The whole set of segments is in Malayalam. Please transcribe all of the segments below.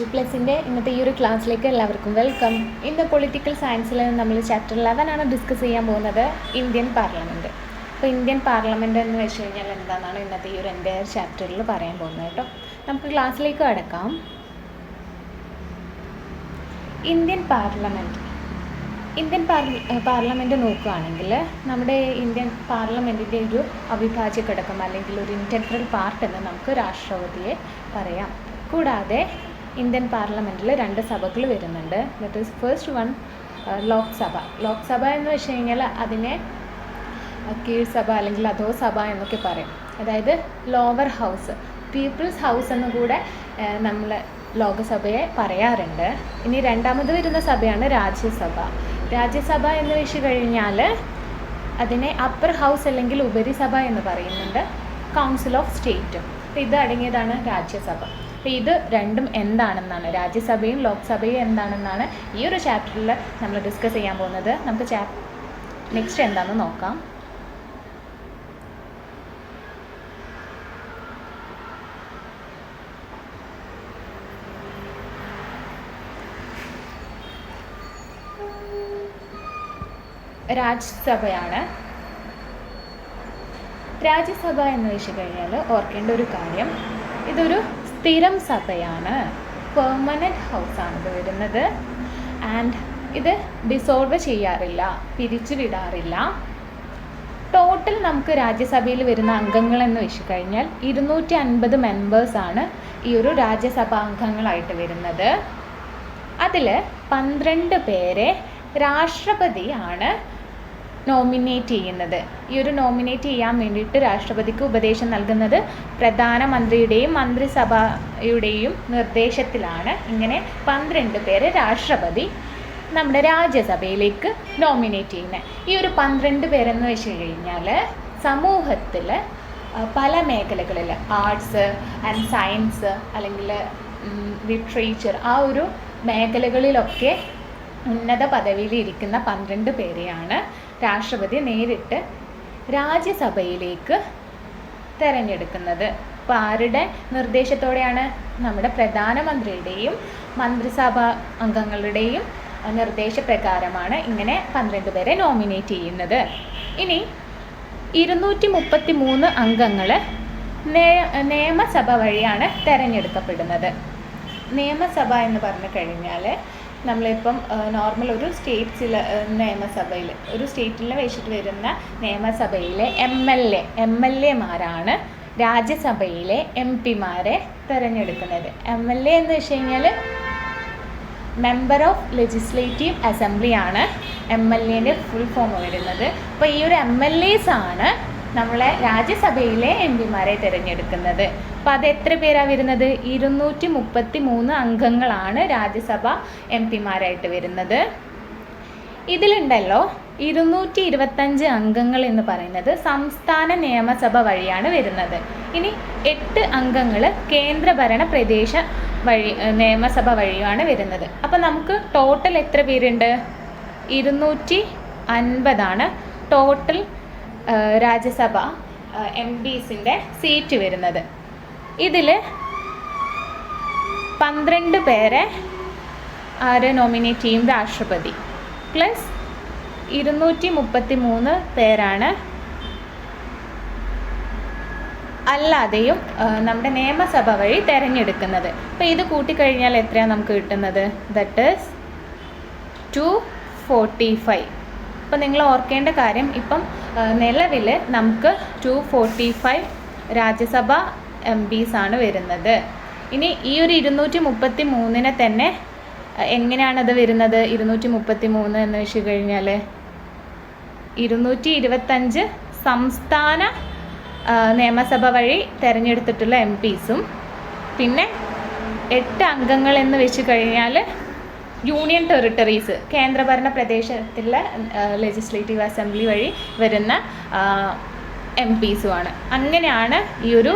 എഡ്യൂപ്ലസിൻ്റെ ഇന്നത്തെ ഈ ഒരു ക്ലാസ്സിലേക്ക് എല്ലാവർക്കും വെൽക്കം. ഇന്ന് പൊളിറ്റിക്കൽ സയൻസിൽ നമ്മൾ ചാപ്റ്റർ 11 ആണ് ഡിസ്കസ് ചെയ്യാൻ പോകുന്നത്, ഇന്ത്യൻ പാർലമെൻറ്റ്. അപ്പോൾ ഇന്ത്യൻ പാർലമെൻറ്റ് എന്ന് വെച്ച് കഴിഞ്ഞാൽ എന്താണെന്നാണ് ഇന്നത്തെ ഈ ഒരു എൻ്റയർ ചാപ്റ്ററിൽ പറയാൻ പോകുന്നത് കേട്ടോ. നമുക്ക് ക്ലാസ്സിലേക്ക് കടക്കാം. ഇന്ത്യൻ പാർലമെൻറ്റ് നോക്കുകയാണെങ്കിൽ നമ്മുടെ ഇന്ത്യൻ പാർലമെൻറ്റിൻ്റെ ഒരു അവിഭാജ്യ ഘടകം അല്ലെങ്കിൽ ഒരു ഇൻറ്റഗ്രൽ പാർട്ട് എന്ന് നമുക്ക് രാഷ്ട്രപതിയെ പറയാം. കൂടാതെ ഇന്ത്യൻ പാർലമെൻറ്റിൽ 2 സഭകൾ വരുന്നുണ്ട്. That is first one Lok Sabha എന്ന് വെച്ച് കഴിഞ്ഞാൽ അതിനെ കീഴ്സഭ അല്ലെങ്കിൽ അധോസഭ എന്നൊക്കെ പറയും. അതായത് ലോവർ ഹൗസ്, പീപ്പിൾസ് ഹൗസ് എന്നും കൂടെ നമ്മൾ ലോകസഭയെ പറയാറുണ്ട്. ഇനി രണ്ടാമത് വരുന്ന സഭയാണ് രാജ്യസഭ എന്ന് വെച്ച് കഴിഞ്ഞാൽ അതിനെ അപ്പർ ഹൗസ് അല്ലെങ്കിൽ ഉപരിസഭ എന്ന് പറയുന്നുണ്ട്, കൗൺസിൽ ഓഫ് സ്റ്റേറ്റും. അപ്പോൾ ഇത് അടങ്ങിയതാണ് രാജ്യസഭ. അപ്പോൾ ഇത് രണ്ടും എന്താണെന്നാണ്, രാജ്യസഭയും ലോക്സഭയും എന്താണെന്നാണ് ഈ ഒരു ചാപ്റ്ററിൽ നമ്മൾ ഡിസ്കസ് ചെയ്യാൻ പോകുന്നത്. നമുക്ക് നെക്സ്റ്റ് എന്താണെന്ന് നോക്കാം. രാജ്യസഭ എന്ന് വെച്ച് കഴിഞ്ഞാൽ ഓർക്കേണ്ട ഒരു കാര്യം, ഇതൊരു സ്ഥിരം സഭയാണ്, പെർമനൻറ്റ് ഹൗസാണ് ഇത് വരുന്നത്. ആൻഡ് ഇത് ഡിസോൾവ് ചെയ്യാറില്ല, പിരിച്ചുവിടാറില്ല. ടോട്ടൽ നമുക്ക് രാജ്യസഭയിൽ വരുന്ന അംഗങ്ങളെന്ന് വെച്ച് കഴിഞ്ഞാൽ 250 മെമ്പേഴ്സാണ് ഈ ഒരു രാജ്യസഭാ അംഗങ്ങളായിട്ട് വരുന്നത്. അതിൽ 12 പേരെ രാഷ്ട്രപതിയാണ് നോമിനേറ്റ് ചെയ്യുന്നത്. ഈ ഒരു നോമിനേറ്റ് ചെയ്യാൻ വേണ്ടിയിട്ട് രാഷ്ട്രപതിക്ക് ഉപദേശം നൽകുന്നത് പ്രധാനമന്ത്രിയുടെയും മന്ത്രിസഭയുടെയും നിർദ്ദേശത്തിലാണ്. ഇങ്ങനെ 12 പേരെ രാഷ്ട്രപതി നമ്മുടെ രാജ്യസഭയിലേക്ക് നോമിനേറ്റ് ചെയ്യുന്നത്. ഈ ഒരു 12 പേരെന്ന് വെച്ച് കഴിഞ്ഞാൽ സമൂഹത്തിൽ പല മേഖലകളിൽ ആർട്സ് ആൻഡ് സയൻസ് അല്ലെങ്കിൽ ലിറ്ററേച്ചർ ആ ഒരു മേഖലകളിലൊക്കെ ഉന്നത പദവിയിൽ ഇരിക്കുന്ന 12 പേരെയാണ് രാഷ്ട്രപതി നേരിട്ട് രാജ്യസഭയിലേക്ക് തിരഞ്ഞെടുക്കുന്നത്. അപ്പോൾ ആരുടെ നിർദ്ദേശത്തോടെയാണ്? നമ്മുടെ പ്രധാനമന്ത്രിയുടെയും മന്ത്രിസഭാ അംഗങ്ങളുടെയും നിർദ്ദേശപ്രകാരമാണ് ഇങ്ങനെ 12 പേരെ നോമിനേറ്റ് ചെയ്യുന്നത്. ഇനി 233 അംഗങ്ങൾ നിയമസഭ വഴിയാണ് തിരഞ്ഞെടുക്കപ്പെടുന്നത്. നിയമസഭ എന്ന് പറഞ്ഞു കഴിഞ്ഞാൽ നമ്മളിപ്പം നോർമൽ ഒരു സ്റ്റേറ്റ്സിൽ നിയമസഭയിൽ ഒരു സ്റ്റേറ്റിൽ വെച്ചിട്ട് വരുന്ന നിയമസഭയിലെ എം എൽ എമാരാണ് രാജ്യസഭയിലെ MP-മാരെ തിരഞ്ഞെടുക്കുന്നത്. MLA എന്ന് വെച്ച് കഴിഞ്ഞാൽ മെമ്പർ ഓഫ് ലെജിസ്ലേറ്റീവ് അസംബ്ലി ആണ് MLAൻ്റെ ഫുൾ ഫോം വരുന്നത്. അപ്പോൾ ഈ ഒരു MLAs ആണ് നമ്മളെ രാജ്യസഭയിലെ MP-മാരെ തിരഞ്ഞെടുക്കുന്നത്. അപ്പോൾ അത് എത്ര പേരാണ് വരുന്നത്? 233 അംഗങ്ങളാണ് രാജ്യസഭ MP-മാരായിട്ട് വരുന്നത്. ഇതിലുണ്ടല്ലോ 225 അംഗങ്ങൾ എന്ന് പറയുന്നത് സംസ്ഥാന നിയമസഭ വഴിയാണ് വരുന്നത്. ഇനി 8 അംഗങ്ങൾ കേന്ദ്രഭരണ പ്രദേശ നിയമസഭ വഴിയാണ് വരുന്നത്. അപ്പോൾ നമുക്ക് ടോട്ടൽ എത്ര പേരുണ്ട്? 250 ടോട്ടൽ രാജ്യസഭ MPസിൻ്റെ സീറ്റ് വരുന്നത്. ഇതിൽ 12 പേരെ ആരെ നോമിനേറ്റ് ചെയ്യും? രാഷ്ട്രപതി. പ്ലസ് 233 പേരാണ് അല്ലാതെയും നമ്മുടെ നിയമസഭ വഴി തിരഞ്ഞെടുക്കുന്നത്. അപ്പോൾ ഇത് കൂട്ടിക്കഴിഞ്ഞാൽ എത്രയാണ് നമുക്ക് കിട്ടുന്നത്? That is 245. അപ്പോൾ നിങ്ങൾ ഓർക്കേണ്ട കാര്യം, ഇപ്പം നിലവിൽ നമുക്ക് 245 രാജ്യസഭ MPs ആണ് വരുന്നത്. ഇനി ഈ ഒരു 233 തന്നെ എങ്ങനെയാണത് വരുന്നത്? 233 എന്ന് വെച്ച് കഴിഞ്ഞാൽ 225 സംസ്ഥാന നിയമസഭ വഴി തിരഞ്ഞെടുത്തിട്ടുള്ള MPസും പിന്നെ 8 അംഗങ്ങൾ എന്ന് വെച്ച് കഴിഞ്ഞാൽ യൂണിയൻ ടെറിട്ടറീസ് കേന്ദ്രഭരണ പ്രദേശത്തിലെ ലെജിസ്ലേറ്റീവ് അസംബ്ലി വഴി വരുന്ന MPസുമാണ്. അങ്ങനെയാണ് ഈ ഒരു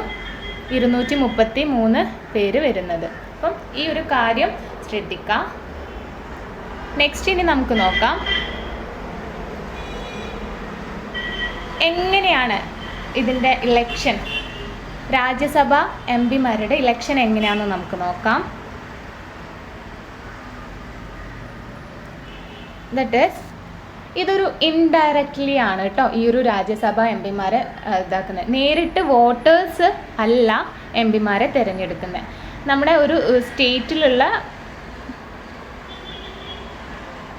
233 പേര് വരുന്നത്. അപ്പം ഈ ഒരു കാര്യം ശ്രദ്ധിക്കാം. നെക്സ്റ്റ് ഇനി നമുക്ക് നോക്കാം എങ്ങനെയാണ് ഇതിൻ്റെ ഇലക്ഷൻ, രാജ്യസഭ MP-മാരുടെ ഇലക്ഷൻ എങ്ങനെയാണെന്ന് നമുക്ക് നോക്കാം. ദറ്റ് ഈസ് ഇതൊരു ഇൻഡയറക്റ്റ്ലി ആണ് കേട്ടോ ഈ ഒരു രാജ്യസഭ എം പിമാരെ ഇതാക്കുന്നത്. നേരിട്ട് വോട്ടേഴ്സ് അല്ല എം പിമാരെ തിരഞ്ഞെടുക്കുന്നത്. നമ്മുടെ ഒരു സ്റ്റേറ്റിലുള്ള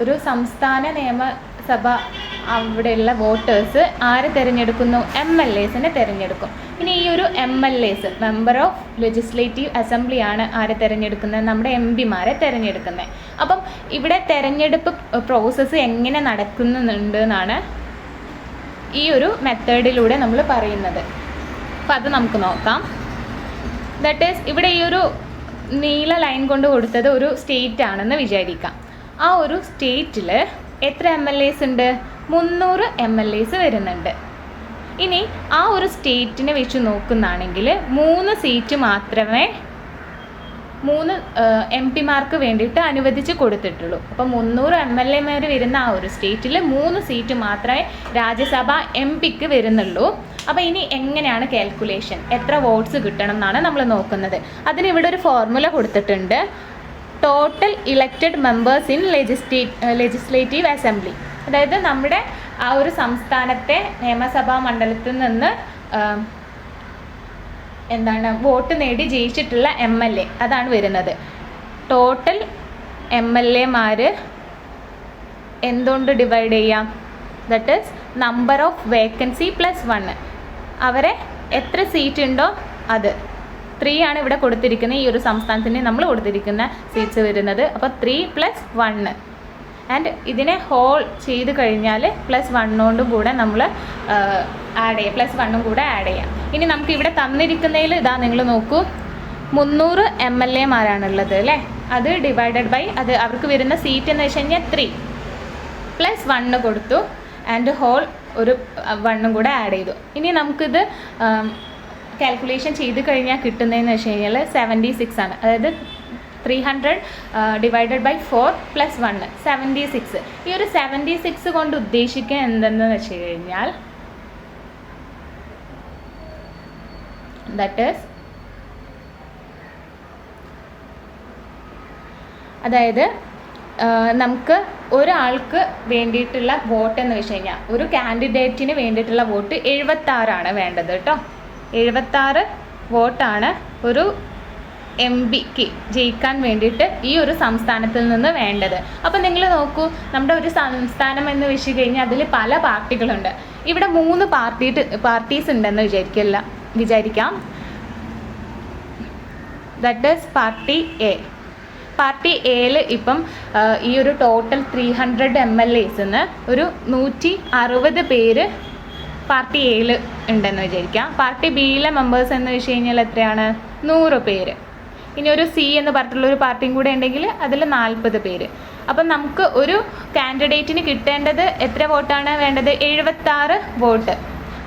ഒരു സംസ്ഥാന നിയമസഭ അവിടെയുള്ള വോട്ടേഴ്സ് ആരെ തിരഞ്ഞെടുക്കുന്നു? MLAസിനെ തിരഞ്ഞെടുക്കും. ഇനി ഈ ഒരു MLAs member of legislative assembly ആണ് ആരെ തിരഞ്ഞെടുക്കുന്നത്? നമ്മുടെ എം പിമാരെ തിരഞ്ഞെടുക്കുന്നത്. അപ്പം ഇവിടെ തിരഞ്ഞെടുപ്പ് പ്രോസസ്സ് എങ്ങനെ നടക്കുന്നുണ്ട് എന്നാണ് ഈ ഒരു മെത്തേഡിലൂടെ നമ്മൾ പറയുന്നത്. അപ്പം അത് നമുക്ക് നോക്കാം. ദറ്റ് ഈസ് ഇവിടെ ഈ ഒരു നീല ലൈൻ കൊണ്ട് കൊടുത്തത് ഒരു സ്റ്റേറ്റ് ആണെന്ന് വിചാരിക്കാം. ആ ഒരു സ്റ്റേറ്റിൽ എത്ര MLAs ഉണ്ട്? 300 MLAs വരുന്നുണ്ട്. ഇനി ആ ഒരു സ്റ്റേറ്റിനെ വെച്ച് നോക്കുന്നതാണെങ്കിൽ 3 സീറ്റ് മാത്രമേ 3 MP-മാർക്ക് വേണ്ടിയിട്ട് അനുവദിച്ച് കൊടുത്തിട്ടുള്ളൂ. അപ്പോൾ 300 MLA-മാർ വരുന്ന ആ ഒരു സ്റ്റേറ്റിൽ 3 സീറ്റ് മാത്രമേ രാജ്യസഭ MP-ക്ക് വരുന്നുള്ളൂ. അപ്പോൾ ഇനി എങ്ങനെയാണ് കാൽക്കുലേഷൻ, എത്ര വോട്ട്സ് കിട്ടണം എന്നാണ് നമ്മൾ നോക്കുന്നത്. അതിന് ഇവിടെ ഒരു ഫോർമുല കൊടുത്തിട്ടുണ്ട്. Total elected members in legislative assembly, അതായത് നമ്മുടെ ആ ഒരു സംസ്ഥാനത്തെ നിയമസഭാ മണ്ഡലത്തിൽ നിന്ന് വോട്ട് നേടി ജയിച്ചിട്ടുള്ള MLA അതാണ് വരുന്നത്. ടോട്ടൽ MLA-മാർ എന്തുകൊണ്ട് ഡിവൈഡ് ചെയ്യാം? That is number of vacancy plus 1. അവരെ എത്ര സീറ്റ് ഉണ്ടോ അത് 3 ആണ് ഇവിടെ കൊടുത്തിരിക്കുന്നത്. ഈ ഒരു സംസ്ഥാനത്തിന് നമ്മൾ കൊടുത്തിരിക്കുന്ന സീറ്റ്സ് വരുന്നത്. അപ്പോൾ 3 + 1 ആൻഡ് ഇതിനെ ഹോൾ ചെയ്ത് കഴിഞ്ഞാൽ +1 കൊണ്ടും കൂടെ നമ്മൾ ആഡ് ചെയ്യാം, +1 കൂടെ ആഡ് ചെയ്യാം. ഇനി നമുക്ക് ഇവിടെ തന്നിരിക്കുന്നതിൽ ഇതാ നിങ്ങൾ നോക്കൂ, 300 MLA-മാരാണുള്ളത് അല്ലേ. അത് ഡിവൈഡഡ് ബൈ അത് അവർക്ക് വരുന്ന സീറ്റ് എന്ന് വെച്ച് കഴിഞ്ഞാൽ 3 + 1 കൊടുത്തു ആൻഡ് ഹോൾ ഒരു 1 കൂടെ ആഡ് ചെയ്തു. ഇനി നമുക്കിത് കാൽക്കുലേഷൻ ചെയ്ത് കഴിഞ്ഞാൽ കിട്ടുന്നതെന്ന് വെച്ച് കഴിഞ്ഞാൽ 76 ആണ്. അതായത് 300 ഡിവൈഡഡ് ബൈ 4 + 1 76. ഈ ഒരു 76 കൊണ്ട് ഉദ്ദേശിക്കുക എന്തെന്ന് വെച്ച് കഴിഞ്ഞാൽ ദറ്റ് ഈസ് അതായത് നമുക്ക് ഒരാൾക്ക് വേണ്ടിയിട്ടുള്ള വോട്ട് എന്ന് വെച്ച് കഴിഞ്ഞാൽ ഒരു കാൻഡിഡേറ്റിന് വേണ്ടിയിട്ടുള്ള വോട്ട് 76 വേണ്ടത് കേട്ടോ. 76 വോട്ടാണ് ഒരു MP-ക്ക് ജയിക്കാൻ വേണ്ടിയിട്ട് ഈ ഒരു സംസ്ഥാനത്തിൽ നിന്ന് വേണ്ടത്. അപ്പോൾ നിങ്ങൾ നോക്കൂ, നമ്മുടെ ഒരു സംസ്ഥാനം എന്ന് വെച്ച് കഴിഞ്ഞാൽ അതിൽ പല പാർട്ടികളുണ്ട്. ഇവിടെ 3 പാർട്ടീസ് ഉണ്ടെന്ന് വിചാരിക്കാം. That is party A. Party എയിൽ ഇപ്പം ഈ ഒരു ടോട്ടൽ 300 MLAs-ന്ന് ഒരു 160 പേര് പാർട്ടി എയിൽ ഉണ്ടെന്ന് വിചാരിക്കാം. പാർട്ടി ബിയിലെ മെമ്പേഴ്സ് എന്ന് വെച്ച് കഴിഞ്ഞാൽ എത്രയാണ്? 100 പേര്. ഇനി ഒരു C എന്ന് പറഞ്ഞിട്ടുള്ളൊരു പാർട്ടിയും കൂടെ ഉണ്ടെങ്കിൽ അതിൽ 40 പേര്. അപ്പം നമുക്ക് ഒരു കാൻഡിഡേറ്റിന് കിട്ടേണ്ടത് എത്ര വോട്ടാണ് വേണ്ടത്? 76 വോട്ട്.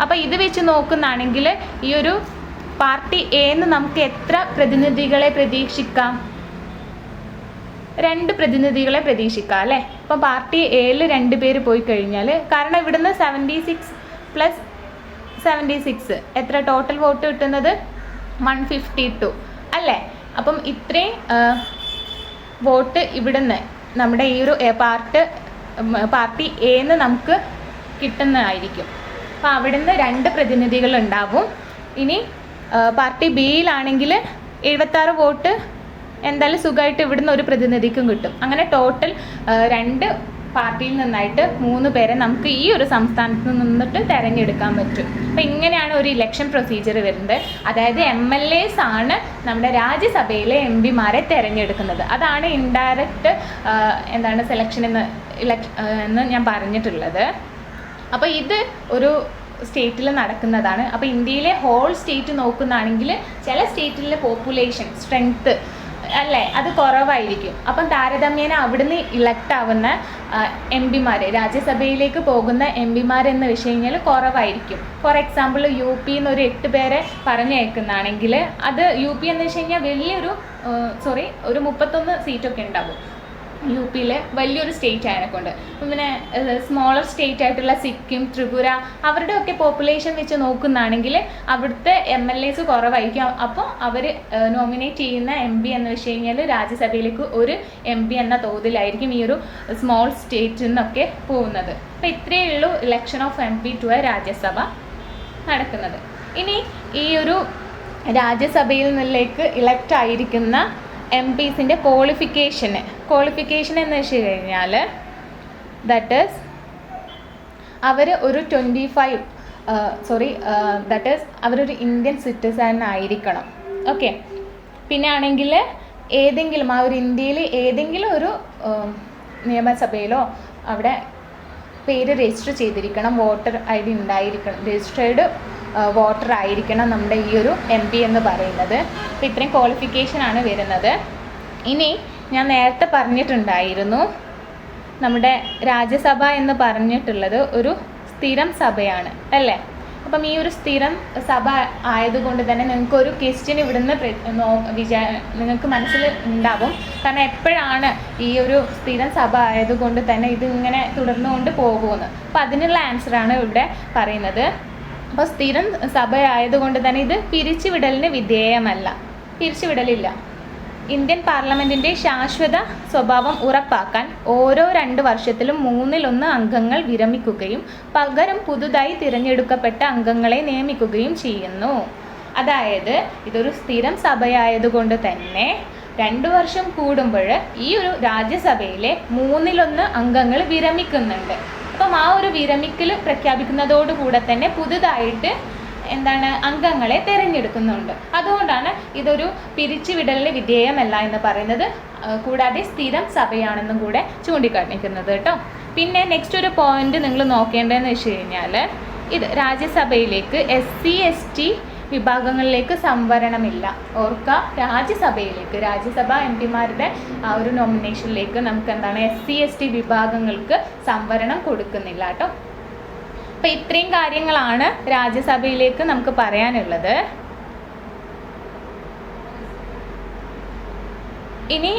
അപ്പോൾ ഇത് വെച്ച് നോക്കുന്നതാണെങ്കിൽ ഈ ഒരു പാർട്ടി എന്ന് നമുക്ക് എത്ര പ്രതിനിധികളെ പ്രതീക്ഷിക്കാം? 2 പ്രതിനിധികളെ പ്രതീക്ഷിക്കാം അല്ലേ. അപ്പം പാർട്ടി എയിൽ 2 പേര് പോയി കഴിഞ്ഞാൽ, കാരണം ഇവിടുന്ന് 76 + 76 എത്ര ടോട്ടൽ വോട്ട് കിട്ടുന്നത്? 152 അല്ലേ. അപ്പം ഇത്രയും വോട്ട് ഇവിടുന്ന് നമ്മുടെ ഈ ഒരു പാർട്ടി എന്ന് നമുക്ക് കിട്ടുന്നതായിരിക്കും. അപ്പോൾ അവിടുന്ന് 2 പ്രതിനിധികൾ ഉണ്ടാവും. ഇനി പാർട്ടി ബിയിലാണെങ്കിൽ 76 വോട്ട് എന്തായാലും സുഖമായിട്ട് ഇവിടുന്ന് ഒരു പ്രതിനിധിക്കും കിട്ടും. അങ്ങനെ ടോട്ടൽ 2 പാർട്ടിയിൽ നിന്നായിട്ട് 3 പേരെ നമുക്ക് ഈ ഒരു സംസ്ഥാനത്ത് നിന്നിട്ട് തിരഞ്ഞെടുക്കാൻ പറ്റും. അപ്പോൾ ഇങ്ങനെയാണ് ഒരു ഇലക്ഷൻ പ്രൊസീജിയർ വരുന്നത്. അതായത് MLAs ആണ് നമ്മുടെ രാജ്യസഭയിലെ MP-മാരെ തിരഞ്ഞെടുക്കുന്നത്. അതാണ് ഇൻഡയറക്റ്റ് സെലക്ഷൻ എന്ന് ഞാൻ പറഞ്ഞിട്ടുള്ളത്. അപ്പോൾ ഇത് ഒരു സ്റ്റേറ്റിൽ നടക്കുന്നതാണ്. അപ്പോൾ ഇന്ത്യയിലെ ഹോൾ സ്റ്റേറ്റ് നോക്കുന്നതാണെങ്കിൽ ചില സ്റ്റേറ്റിലെ പോപ്പുലേഷൻ സ്ട്രെങ്ത്ത് അല്ലേ അത് കുറവായിരിക്കും. അപ്പം താരതമ്യേന അവിടുന്ന് ഇലക്ട് ആവുന്ന MP-മാർ, രാജ്യസഭയിലേക്ക് പോകുന്ന MP-മാരെന്ന് വെച്ച് കഴിഞ്ഞാൽ കുറവായിരിക്കും. ഫോർ എക്സാമ്പിൾ UP-ന്ന് ഒരു 8 പേരെ പറഞ്ഞയക്കുന്നതാണെങ്കിൽ അത് UP എന്ന് വെച്ച് കഴിഞ്ഞാൽ വലിയൊരു ഒരു 31 സീറ്റൊക്കെ ഉണ്ടാവും. UP-യിലെ വലിയൊരു സ്റ്റേറ്റ് ആയതുകൊണ്ട്. പിന്നെ സ്മോളർ സ്റ്റേറ്റ് ആയിട്ടുള്ള സിക്കിം, ത്രിപുര അവരുടെയൊക്കെ പോപ്പുലേഷൻ വെച്ച് നോക്കുന്നതാണെങ്കിൽ അവിടുത്തെ MLAs കുറവായിരിക്കും. അപ്പോൾ അവർ നോമിനേറ്റ് ചെയ്യുന്ന MP എന്ന് വെച്ച് കഴിഞ്ഞാൽ രാജ്യസഭയിലേക്ക് ഒരു MP എന്ന തോതിലായിരിക്കും ഈ ഒരു സ്മോൾ സ്റ്റേറ്റിൽ നിന്നൊക്കെ പോകുന്നത്. അപ്പോൾ ഇത്രയേ ഉള്ളൂ election of MP to a Rajya Sabha നടക്കുന്നത്. ഇനി ഈ ഒരു രാജ്യസഭയിൽ നിന്നിലേക്ക് ഇലക്റ്റ് ആയിരിക്കുന്ന MPസിൻ്റെ ക്വാളിഫിക്കേഷൻ എന്ന് വെച്ച് കഴിഞ്ഞാൽ ദാറ്റ് ഈസ് അവർ ഒരു അവരൊരു ഇന്ത്യൻ സിറ്റിസൺ ആയിരിക്കണം. ഓക്കെ. പിന്നെ ആണെങ്കിൽ ഏതെങ്കിലും ആ ഒരു ഇന്ത്യയിൽ ഏതെങ്കിലും ഒരു നിയമസഭയിലോ അവിടെ പേര് രജിസ്റ്റർ ചെയ്തിരിക്കണം, വോട്ടർ ID ഉണ്ടായിരിക്കണം, രജിസ്റ്റേർഡ് വോട്ടർ ആയിരിക്കണം നമ്മുടെ ഈ ഒരു MP എന്ന് പറയുന്നത്. അപ്പോൾ ഇത്രയും ക്വാളിഫിക്കേഷനാണ് വരുന്നത്. ഇനി ഞാൻ നേരത്തെ പറഞ്ഞിട്ടുണ്ടായിരുന്നു നമ്മുടെ രാജ്യസഭ എന്ന് പറഞ്ഞിട്ടുള്ളത് ഒരു സ്ഥിരം സഭയാണ് അല്ലേ. അപ്പം ഈ ഒരു സ്ഥിരം സഭ ആയതുകൊണ്ട് തന്നെ നിങ്ങൾക്കൊരു ക്വസ്റ്റ്യൻ ഇവിടുന്ന് നിങ്ങൾക്ക് മനസ്സിൽ ഉണ്ടാവും. കാരണം എപ്പോഴാണ് ഈ ഒരു സ്ഥിരം സഭ ആയതുകൊണ്ട് തന്നെ ഇതിങ്ങനെ തുടർന്നുകൊണ്ട് പോകുമെന്ന്. അപ്പോൾ അതിനുള്ള ആൻസറാണ് ഇവിടെ പറയുന്നത്. അപ്പോൾ സ്ഥിരം സഭ ആയതുകൊണ്ട് തന്നെ ഇത് പിരിച്ചുവിടലിന് വിധേയമല്ല, പിരിച്ചുവിടലില്ല. ഇന്ത്യൻ പാർലമെൻറ്റിൻ്റെ ശാശ്വത സ്വഭാവം ഉറപ്പാക്കാൻ ഓരോ 2 വർഷത്തിലും 1/3 അംഗങ്ങൾ വിരമിക്കുകയും പകരം പുതുതായി തിരഞ്ഞെടുക്കപ്പെട്ട അംഗങ്ങളെ നിയമിക്കുകയും ചെയ്യുന്നു. അതായത് ഇതൊരു സ്ഥിരം സഭയായതുകൊണ്ട് തന്നെ 2 വർഷം കൂടുമ്പോൾ ഈ ഒരു രാജ്യസഭയിലെ 1/3 അംഗങ്ങൾ വിരമിക്കുന്നുണ്ട്. അപ്പം ആ ഒരു വിരമിക്കൽ പ്രഖ്യാപിക്കുന്നതോടുകൂടെ തന്നെ പുതുതായിട്ട് അംഗങ്ങളെ തിരഞ്ഞെടുക്കുന്നുണ്ട്. അതുകൊണ്ടാണ് ഇതൊരു പിരിച്ചുവിടലിന് വിധേയമല്ല എന്ന് പറയുന്നത്. കൂടാതെ സ്ഥിരം സഭയാണെന്നും കൂടെ ചൂണ്ടിക്കാണിക്കുന്നത് കേട്ടോ. പിന്നെ നെക്സ്റ്റ് ഒരു പോയിന്റ് നിങ്ങൾ നോക്കേണ്ടതെന്ന് വെച്ച് കഴിഞ്ഞാൽ ഇത് രാജ്യസഭയിലേക്ക് SC/ST വിഭാഗങ്ങളിലേക്ക് സംവരണമില്ല. ഓർക്കുക, രാജ്യസഭ MP-മാരുടെ ആ ഒരു നോമിനേഷനിലേക്ക് നമുക്ക് SC/ST വിഭാഗങ്ങൾക്ക് സംവരണം കൊടുക്കുന്നില്ല കേട്ടോ. അപ്പം ഇത്രയും കാര്യങ്ങളാണ് രാജ്യസഭയിലേക്ക് നമുക്ക് പറയാനുള്ളത്. ഇനി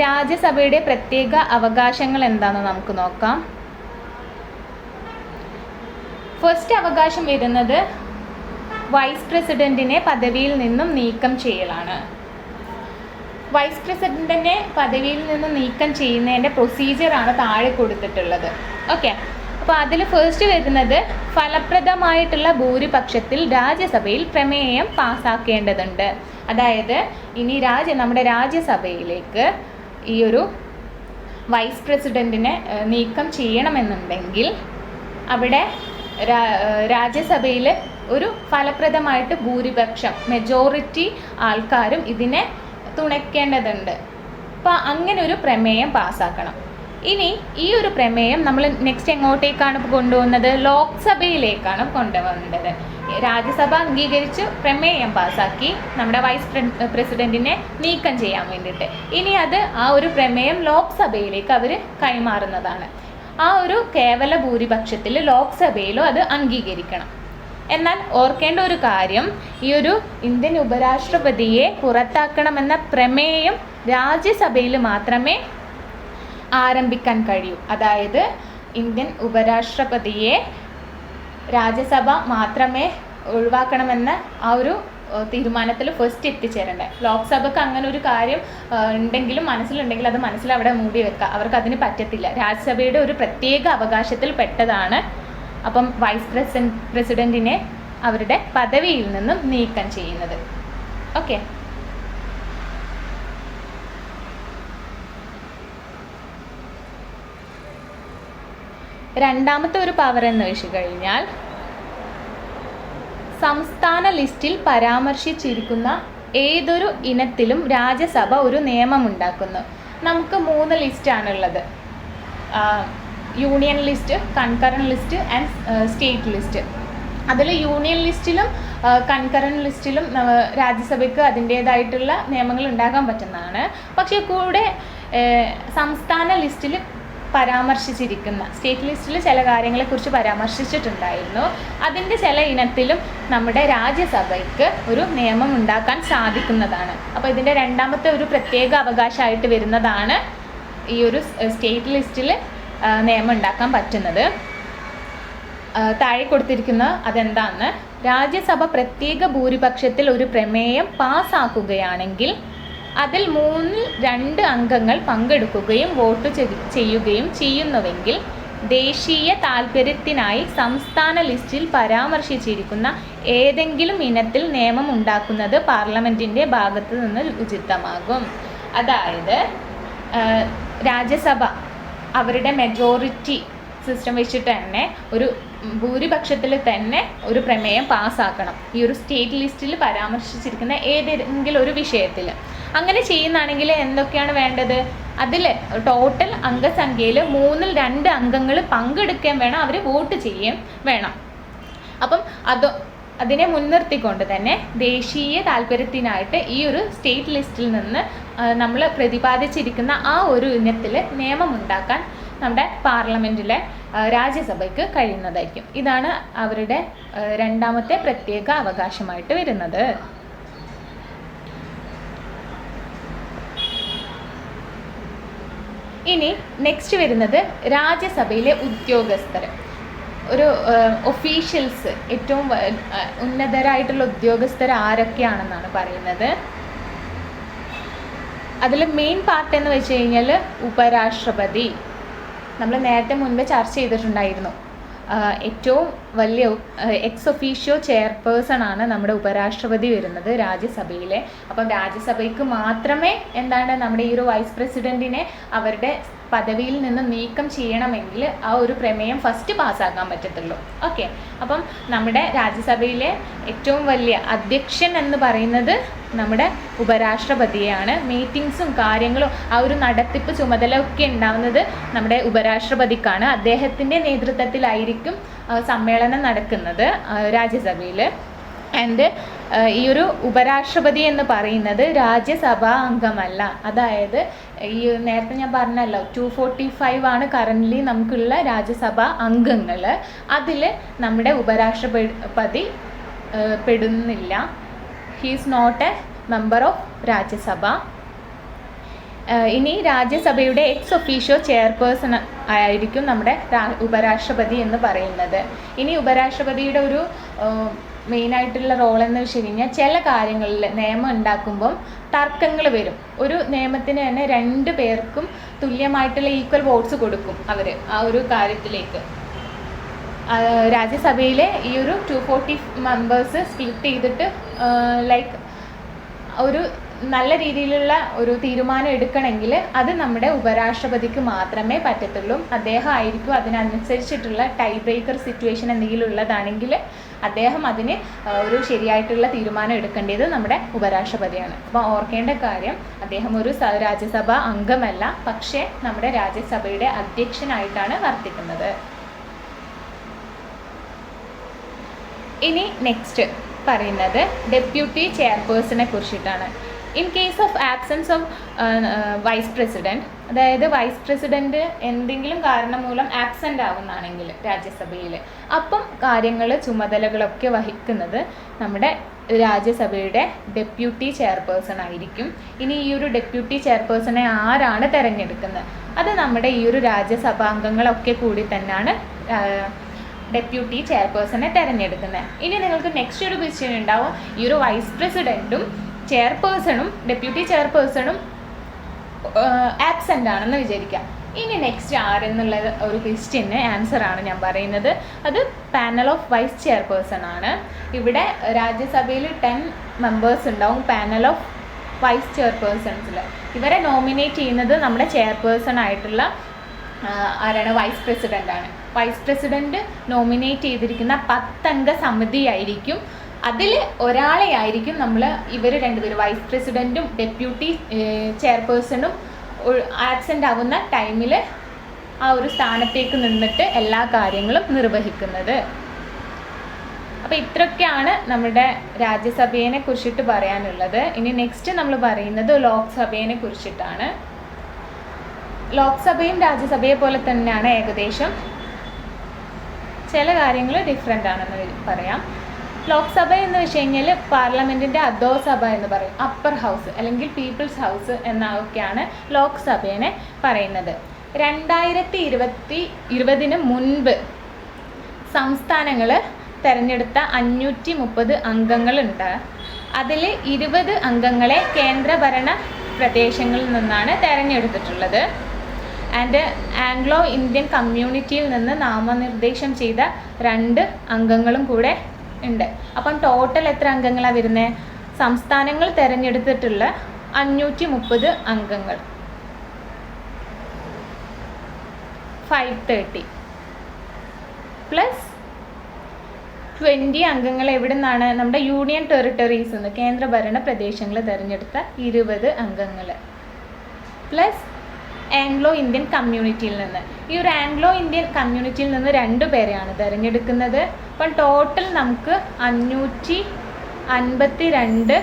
രാജ്യസഭയുടെ പ്രത്യേക അവകാശങ്ങൾ എന്താണെന്ന് നമുക്ക് നോക്കാം. ഫസ്റ്റ് അവകാശം വരുന്നത് വൈസ് പ്രസിഡന്റിനെ പദവിയിൽ നിന്നും നീക്കം ചെയ്യലാണ്. വൈസ് പ്രസിഡന്റിനെ പദവിയിൽ നിന്നും നീക്കം ചെയ്യുന്നതിൻ്റെ പ്രൊസീജിയറാണ് താഴെ കൊടുത്തിട്ടുള്ളത്. ഓക്കെ. അപ്പോൾ അതിൽ ഫസ്റ്റ് വരുന്നത് ഫലപ്രദമായിട്ടുള്ള ഭൂരിപക്ഷത്തിൽ രാജ്യസഭയിൽ പ്രമേയം പാസ്സാക്കേണ്ടതുണ്ട്. അതായത് ഇനി നമ്മുടെ രാജ്യസഭയിലേക്ക് ഈ ഒരു വൈസ് പ്രസിഡന്റിനെ നീക്കം ചെയ്യണമെന്നുണ്ടെങ്കിൽ അവിടെ രാജ്യസഭയിൽ ഒരു ഫലപ്രദമായിട്ട് ഭൂരിപക്ഷം മെജോറിറ്റി ആൾക്കാരും ഇതിനെ തുണയ്ക്കേണ്ടതുണ്ട്. അപ്പോൾ അങ്ങനെ ഒരു പ്രമേയം പാസ്സാക്കണം. ഇനി ഈ ഒരു പ്രമേയം നമ്മൾ നെക്സ്റ്റ് എങ്ങോട്ടേക്കാണ് കൊണ്ടുപോകുന്നത്? ലോക്സഭയിലേക്കാണ് കൊണ്ടുപോകേണ്ടത്. രാജ്യസഭ അംഗീകരിച്ച് പ്രമേയം പാസ്സാക്കി നമ്മുടെ വൈസ് പ്രസിഡന്റിനെ നീക്കം ചെയ്യാൻ വേണ്ടിയിട്ട്. ഇനി ആ ഒരു പ്രമേയം ലോക്സഭയിലേക്ക് അവർ കൈമാറുന്നതാണ്. ആ ഒരു കേവല ഭൂരിപക്ഷത്തിൽ ലോക്സഭയിലും അത് അംഗീകരിക്കണം. എന്നാൽ ഓർക്കേണ്ട ഒരു കാര്യം, ഈ ഒരു ഇന്ത്യൻ ഉപരാഷ്ട്രപതിയെ പുറത്താക്കണമെന്ന പ്രമേയം രാജ്യസഭയിൽ മാത്രമേ ആരംഭിക്കാൻ കഴിയൂ. അതായത് ഇന്ത്യൻ ഉപരാഷ്ട്രപതിയെ രാജ്യസഭ മാത്രമേ ഒഴിവാക്കണമെന്ന ആ ഒരു തീരുമാനത്തിൽ ഫസ്റ്റ് എത്തിച്ചേരണ്ടേ. ലോക്സഭയ്ക്ക് അങ്ങനെ ഒരു കാര്യം ഉണ്ടെങ്കിലും മനസ്സിലുണ്ടെങ്കിൽ അത് അവിടെ മൂടി വെക്കുക. അവർക്ക് അതിന് പറ്റത്തില്ല. രാജ്യസഭയുടെ ഒരു പ്രത്യേക അവകാശത്തിൽ പെട്ടതാണ്. അപ്പം വൈസ് പ്രസിഡന്റിനെ അവരുടെ പദവിയിൽ നിന്നും നീക്കം ചെയ്യുന്നത്. ഓക്കെ. രണ്ടാമത്തെ ഒരു പവർ എന്ന് വെച്ച് കഴിഞ്ഞാൽ സംസ്ഥാന ലിസ്റ്റിൽ പരാമർശിച്ചിരിക്കുന്ന ഏതൊരു ഇനത്തിലും രാജ്യസഭ ഒരു നിയമമുണ്ടാക്കുന്നു. നമുക്ക് 3 ലിസ്റ്റാണുള്ളത്. Union list, concurrent list and state list. അതിൽ യൂണിയൻ ലിസ്റ്റിലും കൺകറന്റ് ലിസ്റ്റിലും രാജ്യസഭയ്ക്ക് അതിൻ്റേതായിട്ടുള്ള നിയമങ്ങൾ ഉണ്ടാകാൻ പറ്റുന്നതാണ്. പക്ഷേ കൂടെ സംസ്ഥാന ലിസ്റ്റിൽ പരാമർശിച്ചിരിക്കുന്ന സ്റ്റേറ്റ് ലിസ്റ്റിൽ ചില കാര്യങ്ങളെക്കുറിച്ച് പരാമർശിച്ചിട്ടുണ്ടായിരുന്നു. അതിൻ്റെ ചില ഇനത്തിലും നമ്മുടെ രാജ്യസഭയ്ക്ക് ഒരു നിയമം ഉണ്ടാക്കാൻ സാധിക്കുന്നതാണ്. അപ്പോൾ ഇതിൻ്റെ രണ്ടാമത്തെ ഒരു പ്രത്യേക അവകാശമായിട്ട് വരുന്നതാണ് ഈ ഒരു സ്റ്റേറ്റ് ലിസ്റ്റിൽ നിയമം ഉണ്ടാക്കാൻ പറ്റുന്നത്. താഴെ കൊടുത്തിരിക്കുന്ന അതെന്താന്ന്, രാജ്യസഭ പ്രത്യേക ഭൂരിപക്ഷത്തിൽ ഒരു പ്രമേയം പാസ്സാക്കുകയാണെങ്കിൽ അതിൽ 2 അംഗങ്ങൾ പങ്കെടുക്കുകയും വോട്ട് ചെയ്യുകയും ചെയ്യുന്നുവെങ്കിൽ ദേശീയ താൽപ്പര്യത്തിനായി സംസ്ഥാന ലിസ്റ്റിൽ പരാമർശിച്ചിരിക്കുന്ന ഏതെങ്കിലും ഇനത്തിൽ നിയമം ഉണ്ടാക്കുന്നത് പാർലമെൻറ്റിൻ്റെ ഭാഗത്ത് നിന്ന് ഉചിതമാകും. അതായത് രാജ്യസഭ അവരുടെ മെജോറിറ്റി സിസ്റ്റം വെച്ചിട്ട് തന്നെ ഒരു ഭൂരിപക്ഷത്തിൽ തന്നെ ഒരു പ്രമേയം പാസ്സാക്കണം ഈ ഒരു സ്റ്റേറ്റ് ലിസ്റ്റിൽ പരാമർശിച്ചിരിക്കുന്ന ഏതെങ്കിലും ഒരു വിഷയത്തിൽ. അങ്ങനെ ചെയ്യുന്നതാണെങ്കിൽ എന്തൊക്കെയാണ് വേണ്ടത്? അതിൽ ടോട്ടൽ അംഗസംഖ്യയിൽ 2 അംഗങ്ങൾ പങ്കെടുക്കുകയും വേണം, അവർ വോട്ട് ചെയ്യുകയും വേണം. അപ്പം അതിനെ മുൻനിർത്തിക്കൊണ്ട് തന്നെ ദേശീയ താല്പര്യത്തിനായിട്ട് ഈ ഒരു സ്റ്റേറ്റ് ലിസ്റ്റിൽ നിന്ന് നമ്മൾ പ്രതിപാദിച്ചിരിക്കുന്ന ആ ഒരു ഇനത്തിൽ നിയമമുണ്ടാക്കാൻ നമ്മുടെ പാർലമെൻറ്റിലെ രാജ്യസഭയ്ക്ക് കഴിയുന്നതായിരിക്കും. ഇതാണ് അവരുടെ രണ്ടാമത്തെ പ്രത്യേക അവകാശമായിട്ട് വരുന്നത്. ഇനി നെക്സ്റ്റ് വരുന്നത് രാജ്യസഭയിലെ ഉദ്യോഗസ്ഥർ, ഒരു ഒഫീഷ്യൽസ്, ഏറ്റവും ഉന്നതരായിട്ടുള്ള ഉദ്യോഗസ്ഥർ ആരൊക്കെയാണെന്നാണ് പറയുന്നത്. അതിൽ മെയിൻ പാർട്ട് എന്ന് വെച്ച് കഴിഞ്ഞാൽ ഉപരാഷ്ട്രപതി. നമ്മൾ നേരത്തെ മുൻപ് ചർച്ച ചെയ്തിട്ടുണ്ടായിരുന്നു. ഏറ്റവും വലിയ എക്സ് ഒഫീഷ്യോ ചെയർപേഴ്സൺ ആണ് നമ്മുടെ ഉപരാഷ്ട്രപതി വരുന്നത് രാജ്യസഭയിലെ. അപ്പം രാജ്യസഭയ്ക്ക് മാത്രമേ നമ്മുടെ ഈ ഒരു വൈസ് പ്രസിഡന്റിനെ അവരുടെ പദവിയിൽ നിന്ന് നീക്കം ചെയ്യണമെങ്കിൽ ആ ഒരു പ്രമേയം ഫസ്റ്റ് പാസ്സാക്കാൻ പറ്റത്തുള്ളൂ. ഓക്കെ, അപ്പം നമ്മുടെ രാജ്യസഭയിലെ ഏറ്റവും വലിയ അധ്യക്ഷൻ എന്ന് പറയുന്നത് നമ്മുടെ ഉപരാഷ്ട്രപതിയാണ്. മീറ്റിംഗ്സും കാര്യങ്ങളും ആ ഒരു നടത്തിപ്പ് ചുമതലയൊക്കെ ഉണ്ടാവുന്നത് നമ്മുടെ ഉപരാഷ്ട്രപതിക്കാണ്. അദ്ദേഹത്തിൻ്റെ നേതൃത്വത്തിലായിരിക്കും സമ്മേളനം നടക്കുന്നത് രാജ്യസഭയിൽ. ആൻഡ് ഈ ഒരു ഉപരാഷ്ട്രപതി എന്ന് പറയുന്നത് രാജ്യസഭാ അംഗമല്ല. അതായത് ഈ നേരത്തെ ഞാൻ പറഞ്ഞല്ലോ 245 ആണ് കറൻ്റ്ലി നമുക്കുള്ള രാജ്യസഭാ അംഗങ്ങൾ. അതിൽ നമ്മുടെ ഉപരാഷ്ട്രപതി പെടുന്നില്ല. He is not a member of Rajya Sabha. ഇനി രാജ്യസഭയുടെ എക്സ് ഒഫീഷ്യോ ചെയർപേഴ്സൺ ആയിരിക്കും നമ്മുടെ ഉപരാഷ്ട്രപതി എന്ന് പറയുന്നത്. ഇനി ഉപരാഷ്ട്രപതിയുടെ ഒരു മെയിനായിട്ടുള്ള റോൾ എന്ന് വെച്ച് കഴിഞ്ഞാൽ ചില കാര്യങ്ങളിൽ നിയമം ഉണ്ടാക്കുമ്പം തർക്കങ്ങൾ വരും. ഒരു നിയമത്തിന് തന്നെ 2 പേർക്കും തുല്യമായിട്ടുള്ള ഈക്വൽ വോട്ട്സ് കൊടുക്കും അവർ ആ ഒരു കാര്യത്തിലേക്ക്. രാജ്യസഭയിലെ ഈ ഒരു 240 മെമ്പേഴ്സ് സ്പ്ലിറ്റ് ചെയ്തിട്ട് ലൈക്ക് ഒരു നല്ല രീതിയിലുള്ള ഒരു തീരുമാനം എടുക്കണമെങ്കിൽ അത് നമ്മുടെ ഉപരാഷ്ട്രപതിക്ക് മാത്രമേ പറ്റത്തുള്ളൂ. അദ്ദേഹം ആയിരിക്കും അതിനനുസരിച്ചിട്ടുള്ള ടൈ ബ്രേക്കർ സിറ്റുവേഷൻ എന്തെങ്കിലും ഉള്ളതാണെങ്കിൽ അദ്ദേഹം അതിന് ഒരു ശരിയായിട്ടുള്ള തീരുമാനം എടുക്കേണ്ടത് നമ്മുടെ ഉപരാഷ്ട്രപതിയാണ്. അപ്പോൾ ഓർക്കേണ്ട കാര്യം, അദ്ദേഹം ഒരു രാജ്യസഭാ അംഗമല്ല, പക്ഷേ നമ്മുടെ രാജ്യസഭയുടെ അധ്യക്ഷനായിട്ടാണ് വർത്തിക്കുന്നത്. ഇനി നെക്സ്റ്റ് പറയുന്നത് ഡെപ്യൂട്ടി ചെയർപേഴ്സണെ കുറിച്ചിട്ടാണ്. In case of absence of vice president, അതായത് വൈസ് പ്രസിഡൻറ്റ് എന്തെങ്കിലും കാരണം മൂലം ആബ്സെൻ്റ് ആവുന്നതാണെങ്കിൽ രാജ്യസഭയിൽ, അപ്പം ചുമതലകളൊക്കെ വഹിക്കുന്നത് നമ്മുടെ രാജ്യസഭയുടെ ഡെപ്യൂട്ടി ചെയർപേഴ്സൺ ആയിരിക്കും. ഇനി ഈ ഒരു ഡെപ്യൂട്ടി ചെയർപേഴ്സണെ ആരാണ് തിരഞ്ഞെടുക്കുന്നത്? അത് നമ്മുടെ ഈ ഒരു രാജ്യസഭാംഗങ്ങളൊക്കെ കൂടി തന്നെയാണ് ഡെപ്യൂട്ടി ചെയർപേഴ്സണെ തിരഞ്ഞെടുക്കുന്നത്. ഇനി നിങ്ങൾക്ക് നെക്സ്റ്റ് ഒരു ക്വസ്റ്റ്യൻ ഉണ്ടാവും, ഈ ഒരു വൈസ് പ്രസിഡൻറ്റും ചെയർപേഴ്സണും ഡെപ്യൂട്ടി ചെയർപേഴ്സണും ആബ്സെൻ്റ് ആണെന്ന് വിചാരിക്കാം. ഇനി നെക്സ്റ്റ് ആരെന്നുള്ള ഒരു ക്വസ്റ്റ്യന് ആൻസറാണ് ഞാൻ പറയുന്നത്. അത് പാനൽ ഓഫ് വൈസ് ചെയർപേഴ്സൺ ആണ്. ഇവിടെ രാജ്യസഭയിൽ 10 മെമ്പേഴ്സ് ഉണ്ടാവും പാനൽ ഓഫ് വൈസ് ചെയർപേഴ്സൺസിൽ. ഇവരെ നോമിനേറ്റ് ചെയ്യുന്നത് നമ്മുടെ ചെയർപേഴ്സൺ ആയിട്ടുള്ള ആരാണ്? വൈസ് പ്രസിഡൻ്റാണ്. വൈസ് പ്രസിഡൻറ്റ് നോമിനേറ്റ് ചെയ്തിരിക്കുന്ന 10 അംഗ സമിതിയായിരിക്കും. അതിൽ ഒരാളെ ആയിരിക്കും ഇവർ 2 പേര്, വൈസ് പ്രസിഡൻറ്റും ഡെപ്യൂട്ടി ചെയർപേഴ്സണും ആബ്സെൻ്റ് ആവുന്ന ടൈമിൽ ആ ഒരു സ്ഥാനത്തേക്ക് നിന്നിട്ട് എല്ലാ കാര്യങ്ങളും നിർവഹിക്കുന്നത്. അപ്പോൾ ഇത്രയൊക്കെയാണ് നമ്മുടെ രാജ്യസഭയെ കുറിച്ചിട്ട് പറയാനുള്ളത്. ഇനി നെക്സ്റ്റ് നമ്മൾ പറയുന്നത് ലോക്സഭയെ കുറിച്ചിട്ടാണ്. ലോക്സഭയും രാജ്യസഭയെ പോലെ തന്നെയാണ് ഏകദേശം. ചില കാര്യങ്ങൾ ഡിഫറെൻ്റ് ആണെന്ന് പറയാം. ലോക്സഭ എന്ന് വെച്ച് കഴിഞ്ഞാൽ പാർലമെൻറ്റിൻ്റെ അധോസഭ എന്ന് പറയും, അപ്പർ ഹൗസ് അല്ലെങ്കിൽ പീപ്പിൾസ് ഹൗസ് എന്നൊക്കെയാണ് ലോക്സഭയെ പറയുന്നത്. 2020 മുൻപ് സംസ്ഥാനങ്ങൾ തിരഞ്ഞെടുത്ത 530 അംഗങ്ങളുണ്ട്. അതിൽ 20 അംഗങ്ങളെ കേന്ദ്രഭരണ പ്രദേശങ്ങളിൽ നിന്നാണ് തിരഞ്ഞെടുത്തിട്ടുള്ളത്. ആൻഡ് ആംഗ്ലോ ഇന്ത്യൻ കമ്മ്യൂണിറ്റിയിൽ നിന്ന് നാമനിർദ്ദേശം ചെയ്ത 2 അംഗങ്ങളും കൂടെ ഉണ്ട്. അപ്പം ടോട്ടൽ എത്ര അംഗങ്ങളാണ് വരുന്നത്? സംസ്ഥാനങ്ങൾ തിരഞ്ഞെടുത്തിട്ടുള്ള 530 അംഗങ്ങൾ 530 പ്ലസ് 20 അംഗങ്ങൾ എവിടെ നിന്നാണ്? നമ്മുടെ യൂണിയൻ ടെറിട്ടറീസ് നിന്ന്, കേന്ദ്രഭരണ പ്രദേശങ്ങൾ തിരഞ്ഞെടുത്ത 20 അംഗങ്ങൾ പ്ലസ് ആംഗ്ലോ ഇന്ത്യൻ കമ്മ്യൂണിറ്റിയിൽ നിന്ന്. ഈ ഒരു ആംഗ്ലോ ഇന്ത്യൻ കമ്മ്യൂണിറ്റിയിൽ നിന്ന് 2 പേരെയാണ് തിരഞ്ഞെടുക്കുന്നത്. അപ്പം ടോട്ടൽ നമുക്ക് 552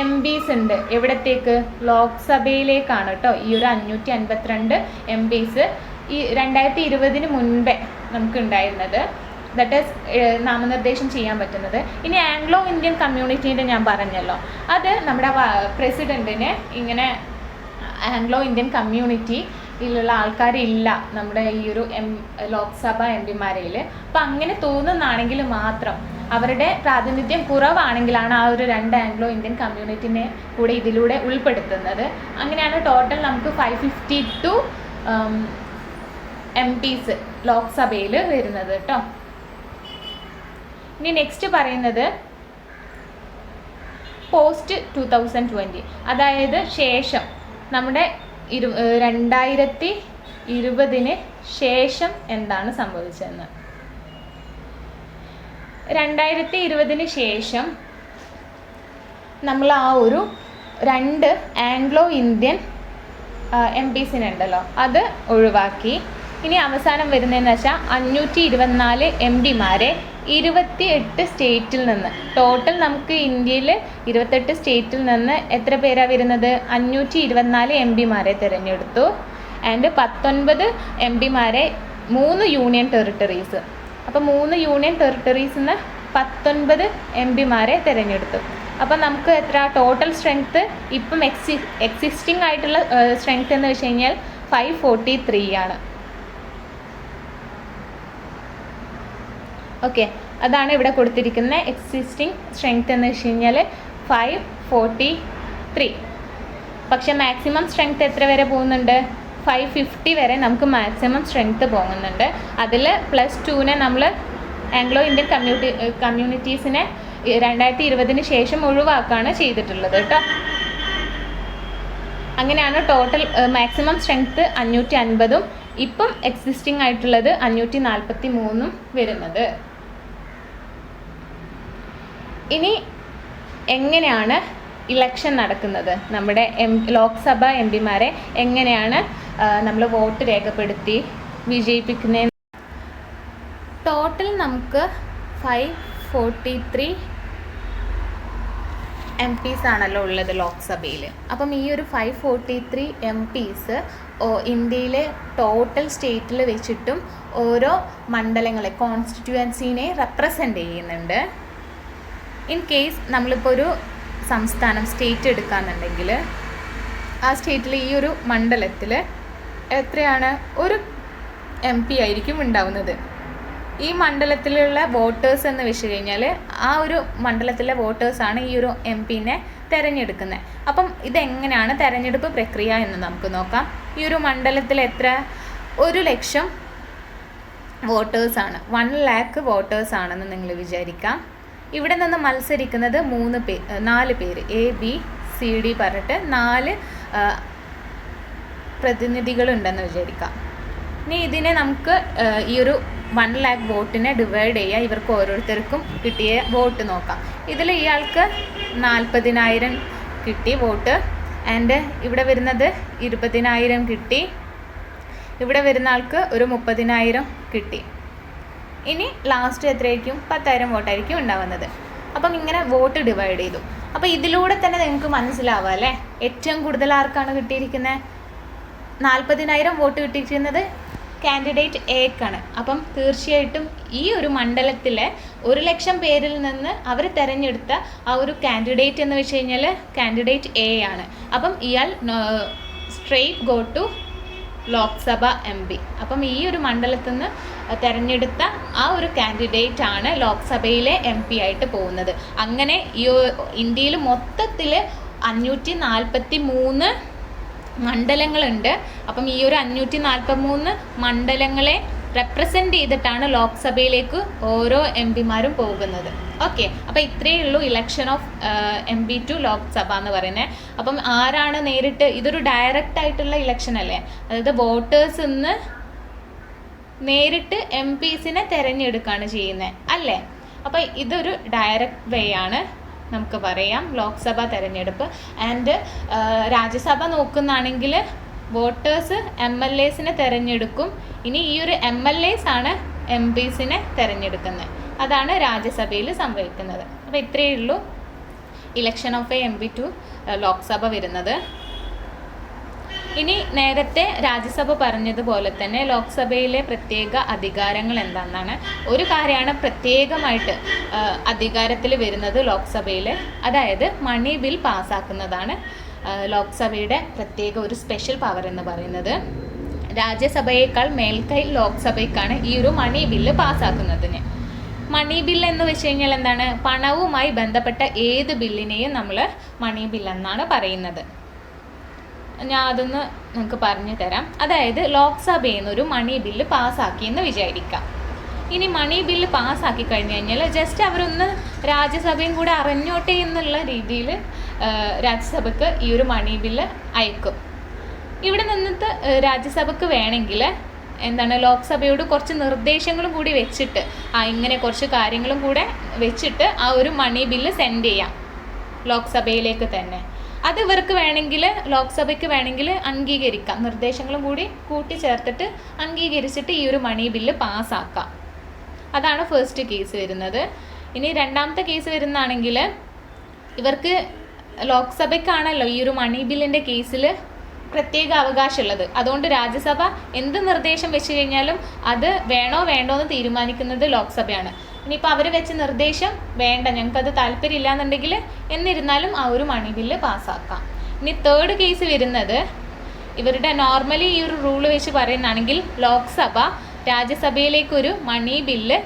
MPs ഉണ്ട്. എവിടത്തേക്ക്? ലോക്സഭയിലേക്കാണ് കേട്ടോ. ഈ ഒരു 552 MPs ഈ 2020 മുൻപേ നമുക്ക് ഉണ്ടായിരുന്നത്. ദാറ്റ് ഈസ് നാമനിർദ്ദേശം ചെയ്യാൻ പറ്റുന്നത്. ഇനി ആംഗ്ലോ ഇന്ത്യൻ കമ്മ്യൂണിറ്റീൻ്റെ ഞാൻ പറഞ്ഞല്ലോ, അത് നമ്മുടെ പ്രസിഡൻറ്റിന് ഇങ്ങനെ ആംഗ്ലോ ഇന്ത്യൻ കമ്മ്യൂണിറ്റിയിലുള്ള ആൾക്കാരില്ല നമ്മുടെ ഈ ഒരു ലോക്സഭ MPമാരിൽ. അപ്പം അങ്ങനെ തോന്നുന്നതാണെങ്കിൽ മാത്രം, അവരുടെ പ്രാതിനിധ്യം കുറവാണെങ്കിലാണ് ആ ഒരു 2 ആംഗ്ലോ ഇന്ത്യൻ കമ്മ്യൂണിറ്റിനെ കൂടെ ഇതിലൂടെ ഉൾപ്പെടുത്തുന്നത്. അങ്ങനെയാണ് ടോട്ടൽ നമുക്ക് 552 MPs ലോക്സഭയിൽ വരുന്നത് കേട്ടോ. ഇനി നെക്സ്റ്റ് പറയുന്നത് പോസ്റ്റ് 2020, അതായത് ശേഷം നമ്മുടെ 2020 ശേഷം എന്താണ് സംഭവിച്ചതെന്ന്. 2020 ശേഷം നമ്മൾ ആ ഒരു 2 ആംഗ്ലോ ഇന്ത്യൻ MPസിനുണ്ടല്ലോ, അത് ഒഴിവാക്കി. ഇനി അവസാനം വരുന്നതെന്ന് വെച്ചാൽ 524 MPമാരെ 28 സ്റ്റേറ്റിൽ നിന്ന്. ടോട്ടൽ നമുക്ക് ഇന്ത്യയിൽ 28 സ്റ്റേറ്റിൽ നിന്ന് എത്ര പേരാണ് വരുന്നത്? 524 MPമാരെ തിരഞ്ഞെടുത്തു. And 19 MPമാരെ 3 union territories. അപ്പോൾ 3 യൂണിയൻ ടെറിട്ടറീസിൽ നിന്ന് 19 MPമാരെ തിരഞ്ഞെടുത്തു. അപ്പം നമുക്ക് എത്ര ടോട്ടൽ സ്ട്രെങ്ത്ത് ഇപ്പം എക്സിസ്റ്റിംഗ് ആയിട്ടുള്ള സ്ട്രെങ്ത്ത് എന്ന് വെച്ച് കഴിഞ്ഞാൽ 543 ആണ്. ഓക്കെ, അതാണ് ഇവിടെ കൊടുത്തിരിക്കുന്ന എക്സിസ്റ്റിംഗ് സ്ട്രെങ്ത്ത് എന്ന് വെച്ച് കഴിഞ്ഞാൽ 543. പക്ഷെ മാക്സിമം സ്ട്രെങ്ത്ത് എത്ര വരെ പോകുന്നുണ്ട്? 550 വരെ നമുക്ക് മാക്സിമം സ്ട്രെങ്ത്ത് പോകുന്നുണ്ട്. അതിൽ +2 നമ്മൾ ആംഗ്ലോ ഇന്ത്യൻ കമ്മ്യൂണിറ്റീസിനെ 2020 ശേഷം ഒഴിവാക്കുകയാണ് ചെയ്തിട്ടുള്ളത് കേട്ടോ. അങ്ങനെയാണ് ടോട്ടൽ മാക്സിമം സ്ട്രെങ്ത്ത് 550 ഇപ്പം എക്സിസ്റ്റിംഗ് ആയിട്ടുള്ളത് 543 വരുന്നത്. ഇനി എങ്ങനെയാണ് ഇലക്ഷൻ നടക്കുന്നത്? നമ്മുടെ ലോക്സഭ MPമാരെ എങ്ങനെയാണ് നമ്മൾ വോട്ട് രേഖപ്പെടുത്തി വിജയിപ്പിക്കുന്നത്? ടോട്ടൽ നമുക്ക് 543 MPs ആണല്ലോ ഉള്ളത് ലോക്സഭയിൽ. അപ്പം ഈ ഒരു 543 MPs ഇന്ത്യയിലെ ടോട്ടൽ സ്റ്റേറ്റിൽ വെച്ചിട്ടും ഓരോ മണ്ഡലങ്ങളെ, കോൺസ്റ്റിറ്റ്യുവൻസിനെ റെപ്രസെൻ്റ് ചെയ്യുന്നുണ്ട്. ഇൻ കേസ് നമ്മളിപ്പോൾ ഒരു സംസ്ഥാനം, സ്റ്റേറ്റ് എടുക്കുകയെന്നുണ്ടെങ്കിൽ ആ സ്റ്റേറ്റിൽ ഈ ഒരു മണ്ഡലത്തിൽ എത്രയാണ്? ഒരു MP ആയിരിക്കും ഉണ്ടാവുന്നത്. ഈ മണ്ഡലത്തിലുള്ള വോട്ടേഴ്സ് എന്ന് വെച്ച് കഴിഞ്ഞാൽ ആ ഒരു മണ്ഡലത്തിലെ വോട്ടേഴ്സാണ് ഈ ഒരു MPനെ തിരഞ്ഞെടുക്കുന്നത്. അപ്പം ഇതെങ്ങനെയാണ് തിരഞ്ഞെടുപ്പ് പ്രക്രിയ എന്ന് നമുക്ക് നോക്കാം. ഈ ഒരു മണ്ഡലത്തിൽ എത്ര? 100,000 വോട്ടേഴ്സാണ്, 1 lakh വോട്ടേഴ്സാണെന്ന് നിങ്ങൾ വിചാരിക്കാം. ഇവിടെ നിന്ന് മത്സരിക്കുന്നത് 4 പേര്, ABCD പറഞ്ഞിട്ട് 4 പ്രതിനിധികളുണ്ടെന്ന് വിചാരിക്കാം. ഇനി ഇതിനെ നമുക്ക് ഈ ഒരു 1 lakh വോട്ടിനെ ഡിവൈഡ് ചെയ്യുക. ഇവർക്ക് ഓരോരുത്തർക്കും കിട്ടിയ വോട്ട് നോക്കാം. ഇതിൽ ഇയാൾക്ക് 40,000 കിട്ടി വോട്ട്. ആൻഡ് ഇവിടെ വരുന്നത് 20,000 കിട്ടി. ഇവിടെ വരുന്ന ആൾക്ക് ഒരു 30,000 കിട്ടി. ഇനി ലാസ്റ്റ് എത്രയായിരിക്കും? 10,000 വോട്ടായിരിക്കും ഉണ്ടാവുന്നത്. അപ്പം ഇങ്ങനെ വോട്ട് ഡിവൈഡ് ചെയ്തു. അപ്പോൾ ഇതിലൂടെ തന്നെ നിങ്ങൾക്ക് മനസ്സിലാവുക അല്ലേ, ഏറ്റവും കൂടുതൽ ആർക്കാണ് കിട്ടിയിരിക്കുന്നത്? 40,000 വോട്ട് കിട്ടിയിരിക്കുന്നത് കാൻഡിഡേറ്റ് എക്കാണ്. അപ്പം തീർച്ചയായിട്ടും ഈ ഒരു മണ്ഡലത്തിലെ 1,00,000 പേരിൽ നിന്ന് അവർ തിരഞ്ഞെടുത്ത ആ ഒരു കാൻഡിഡേറ്റ് എന്ന് വെച്ച് കഴിഞ്ഞാൽ കാൻഡിഡേറ്റ് എ ആണ്. അപ്പം ഇയാൾ straight go to Lok Sabha MP. അപ്പം ഈ ഒരു മണ്ഡലത്തിൽ നിന്ന് തിരഞ്ഞെടുത്ത ആ ഒരു കാൻഡിഡേറ്റ് ആണ് ലോക്സഭയിലെ MP ആയിട്ട് പോകുന്നത്. അങ്ങനെ ഈ ഇന്ത്യയിൽ മൊത്തത്തിൽ 543 മണ്ഡലങ്ങളുണ്ട്. അപ്പം ഈ ഒരു 543 മണ്ഡലങ്ങളെ റെപ്രസെൻ്റ് ചെയ്തിട്ടാണ് ലോക്സഭയിലേക്ക് ഓരോ MP മാരും പോകുന്നത്. ഓക്കെ, അപ്പോൾ ഇത്രയേ ഉള്ളൂ election of MP to Lok Sabha എന്ന് പറയുന്നത്. അപ്പം ആരാണ് നേരിട്ട്, ഇതൊരു ഡയറക്റ്റ് ആയിട്ടുള്ള ഇലക്ഷൻ അല്ലേ, അതായത് വോട്ടേഴ്സ് ഇന്ന് നേരിട്ട് MPസിനെ തിരഞ്ഞെടുക്കുകയാണ് ചെയ്യുന്നത് അല്ലേ. അപ്പോൾ ഇതൊരു ഡയറക്റ്റ് വേ ആണ് നമുക്ക് പറയാം ലോക്സഭ തിരഞ്ഞെടുപ്പ്. ആൻഡ് രാജ്യസഭ നോക്കുന്നതാണെങ്കിൽ വോട്ടേഴ്സ് MLAസിനെ തിരഞ്ഞെടുക്കും. ഇനി ഈ ഒരു MLAs ആണ് MPസിനെ തിരഞ്ഞെടുക്കുന്നത്. അതാണ് രാജ്യസഭയിൽ സംഭവിക്കുന്നത്. അപ്പോൾ ഇത്രയേ ഉള്ളൂ election of MP to Lok Sabha വരുന്നത്. ഇനി നേരത്തെ രാജ്യസഭ പറഞ്ഞതുപോലെ തന്നെ ലോക്സഭയിലെ പ്രത്യേക അധികാരങ്ങൾ എന്താണെന്നാണ്. ഒരു കാര്യമാണ് പ്രത്യേകമായിട്ട് അധികാരത്തിൽ വരുന്നത് ലോക്സഭയിൽ, അതായത് മണി ബിൽ പാസ്സാക്കുന്നതാണ് ലോക്സഭയുടെ പ്രത്യേക ഒരു സ്പെഷ്യൽ പവർ എന്ന് പറയുന്നത്. രാജ്യസഭയേക്കാൾ മേൽക്കൈ ലോക്സഭയ്ക്കാണ് ഈ ഒരു മണി ബില്ല് പാസ്സാക്കുന്നതിന്. മണി ബില്ല് എന്ന് വെച്ച് കഴിഞ്ഞാൽ എന്താണ്, പണവുമായി ബന്ധപ്പെട്ട ഏത് ബില്ലിനെയും നമ്മൾ മണി ബിൽ എന്നാണ് പറയുന്നത്. ഞാൻ അതൊന്ന് നിങ്ങൾക്ക് പറഞ്ഞു തരാം. അതായത് ലോക്സഭയിൽ നിന്ന് ഒരു മണി ബില്ല് പാസ്സാക്കിയെന്ന് വിചാരിക്കാം. ഇനി മണി ബില്ല് പാസ്സാക്കി കഴിഞ്ഞ് കഴിഞ്ഞാൽ ജസ്റ്റ് അവരൊന്ന് രാജ്യസഭയും കൂടെ അറിഞ്ഞോട്ടെ എന്നുള്ള രീതിയിൽ രാജ്യസഭയ്ക്ക് ഈ ഒരു മണി ബില്ല് അയക്കും. ഇവിടെ നിന്നിട്ട് രാജ്യസഭയ്ക്ക് വേണമെങ്കിൽ എന്താണ്, ലോക്സഭയോട് കുറച്ച് നിർദ്ദേശങ്ങളും കൂടി വെച്ചിട്ട് ഇങ്ങനെ കുറച്ച് കാര്യങ്ങളും കൂടെ വെച്ചിട്ട് ആ ഒരു മണി ബില്ല് സെൻഡ് ചെയ്യാം ലോക്സഭയിലേക്ക് തന്നെ. അത് ഇവർക്ക് വേണമെങ്കിൽ ലോക്സഭയ്ക്ക് വേണമെങ്കിൽ അംഗീകരിക്കാം, നിർദ്ദേശങ്ങളും കൂടി കൂട്ടിച്ചേർത്തിട്ട് അംഗീകരിച്ചിട്ട് ഈ ഒരു മണി ബില്ല് പാസ്സാക്കാം. അതാണ് ഫസ്റ്റ് കേസ് വരുന്നത്. ഇനി രണ്ടാമത്തെ കേസ് വരുന്നതാണെങ്കിൽ ഇവർക്ക് ലോക്സഭയ്ക്കാണല്ലോ ഈ ഒരു മണി ബില്ലിൻ്റെ കേസിൽ പ്രത്യേക അവകാശമുള്ളത്. അതുകൊണ്ട് രാജ്യസഭ എന്ത് നിർദ്ദേശം വെച്ച് കഴിഞ്ഞാലും അത് വേണോ വേണ്ടോ എന്ന് തീരുമാനിക്കുന്നത് ലോക്സഭയാണ്. ഇനിയിപ്പോൾ അവർ വെച്ച നിർദ്ദേശം വേണ്ട, ഞങ്ങൾക്കത് താല്പര്യമില്ല എന്നുണ്ടെങ്കിൽ എന്നിരുന്നാലും ആ ഒരു മണി ബില്ല് പാസ്സാക്കാം. ഇനി തേർഡ് കേസ് വരുന്നത് ഇവരുടെ നോർമലി ഈ ഒരു റൂള് വെച്ച് പറയുന്നതാണെങ്കിൽ ലോക്സഭ രാജ്യസഭയിലേക്കൊരു മണി ബില്ല്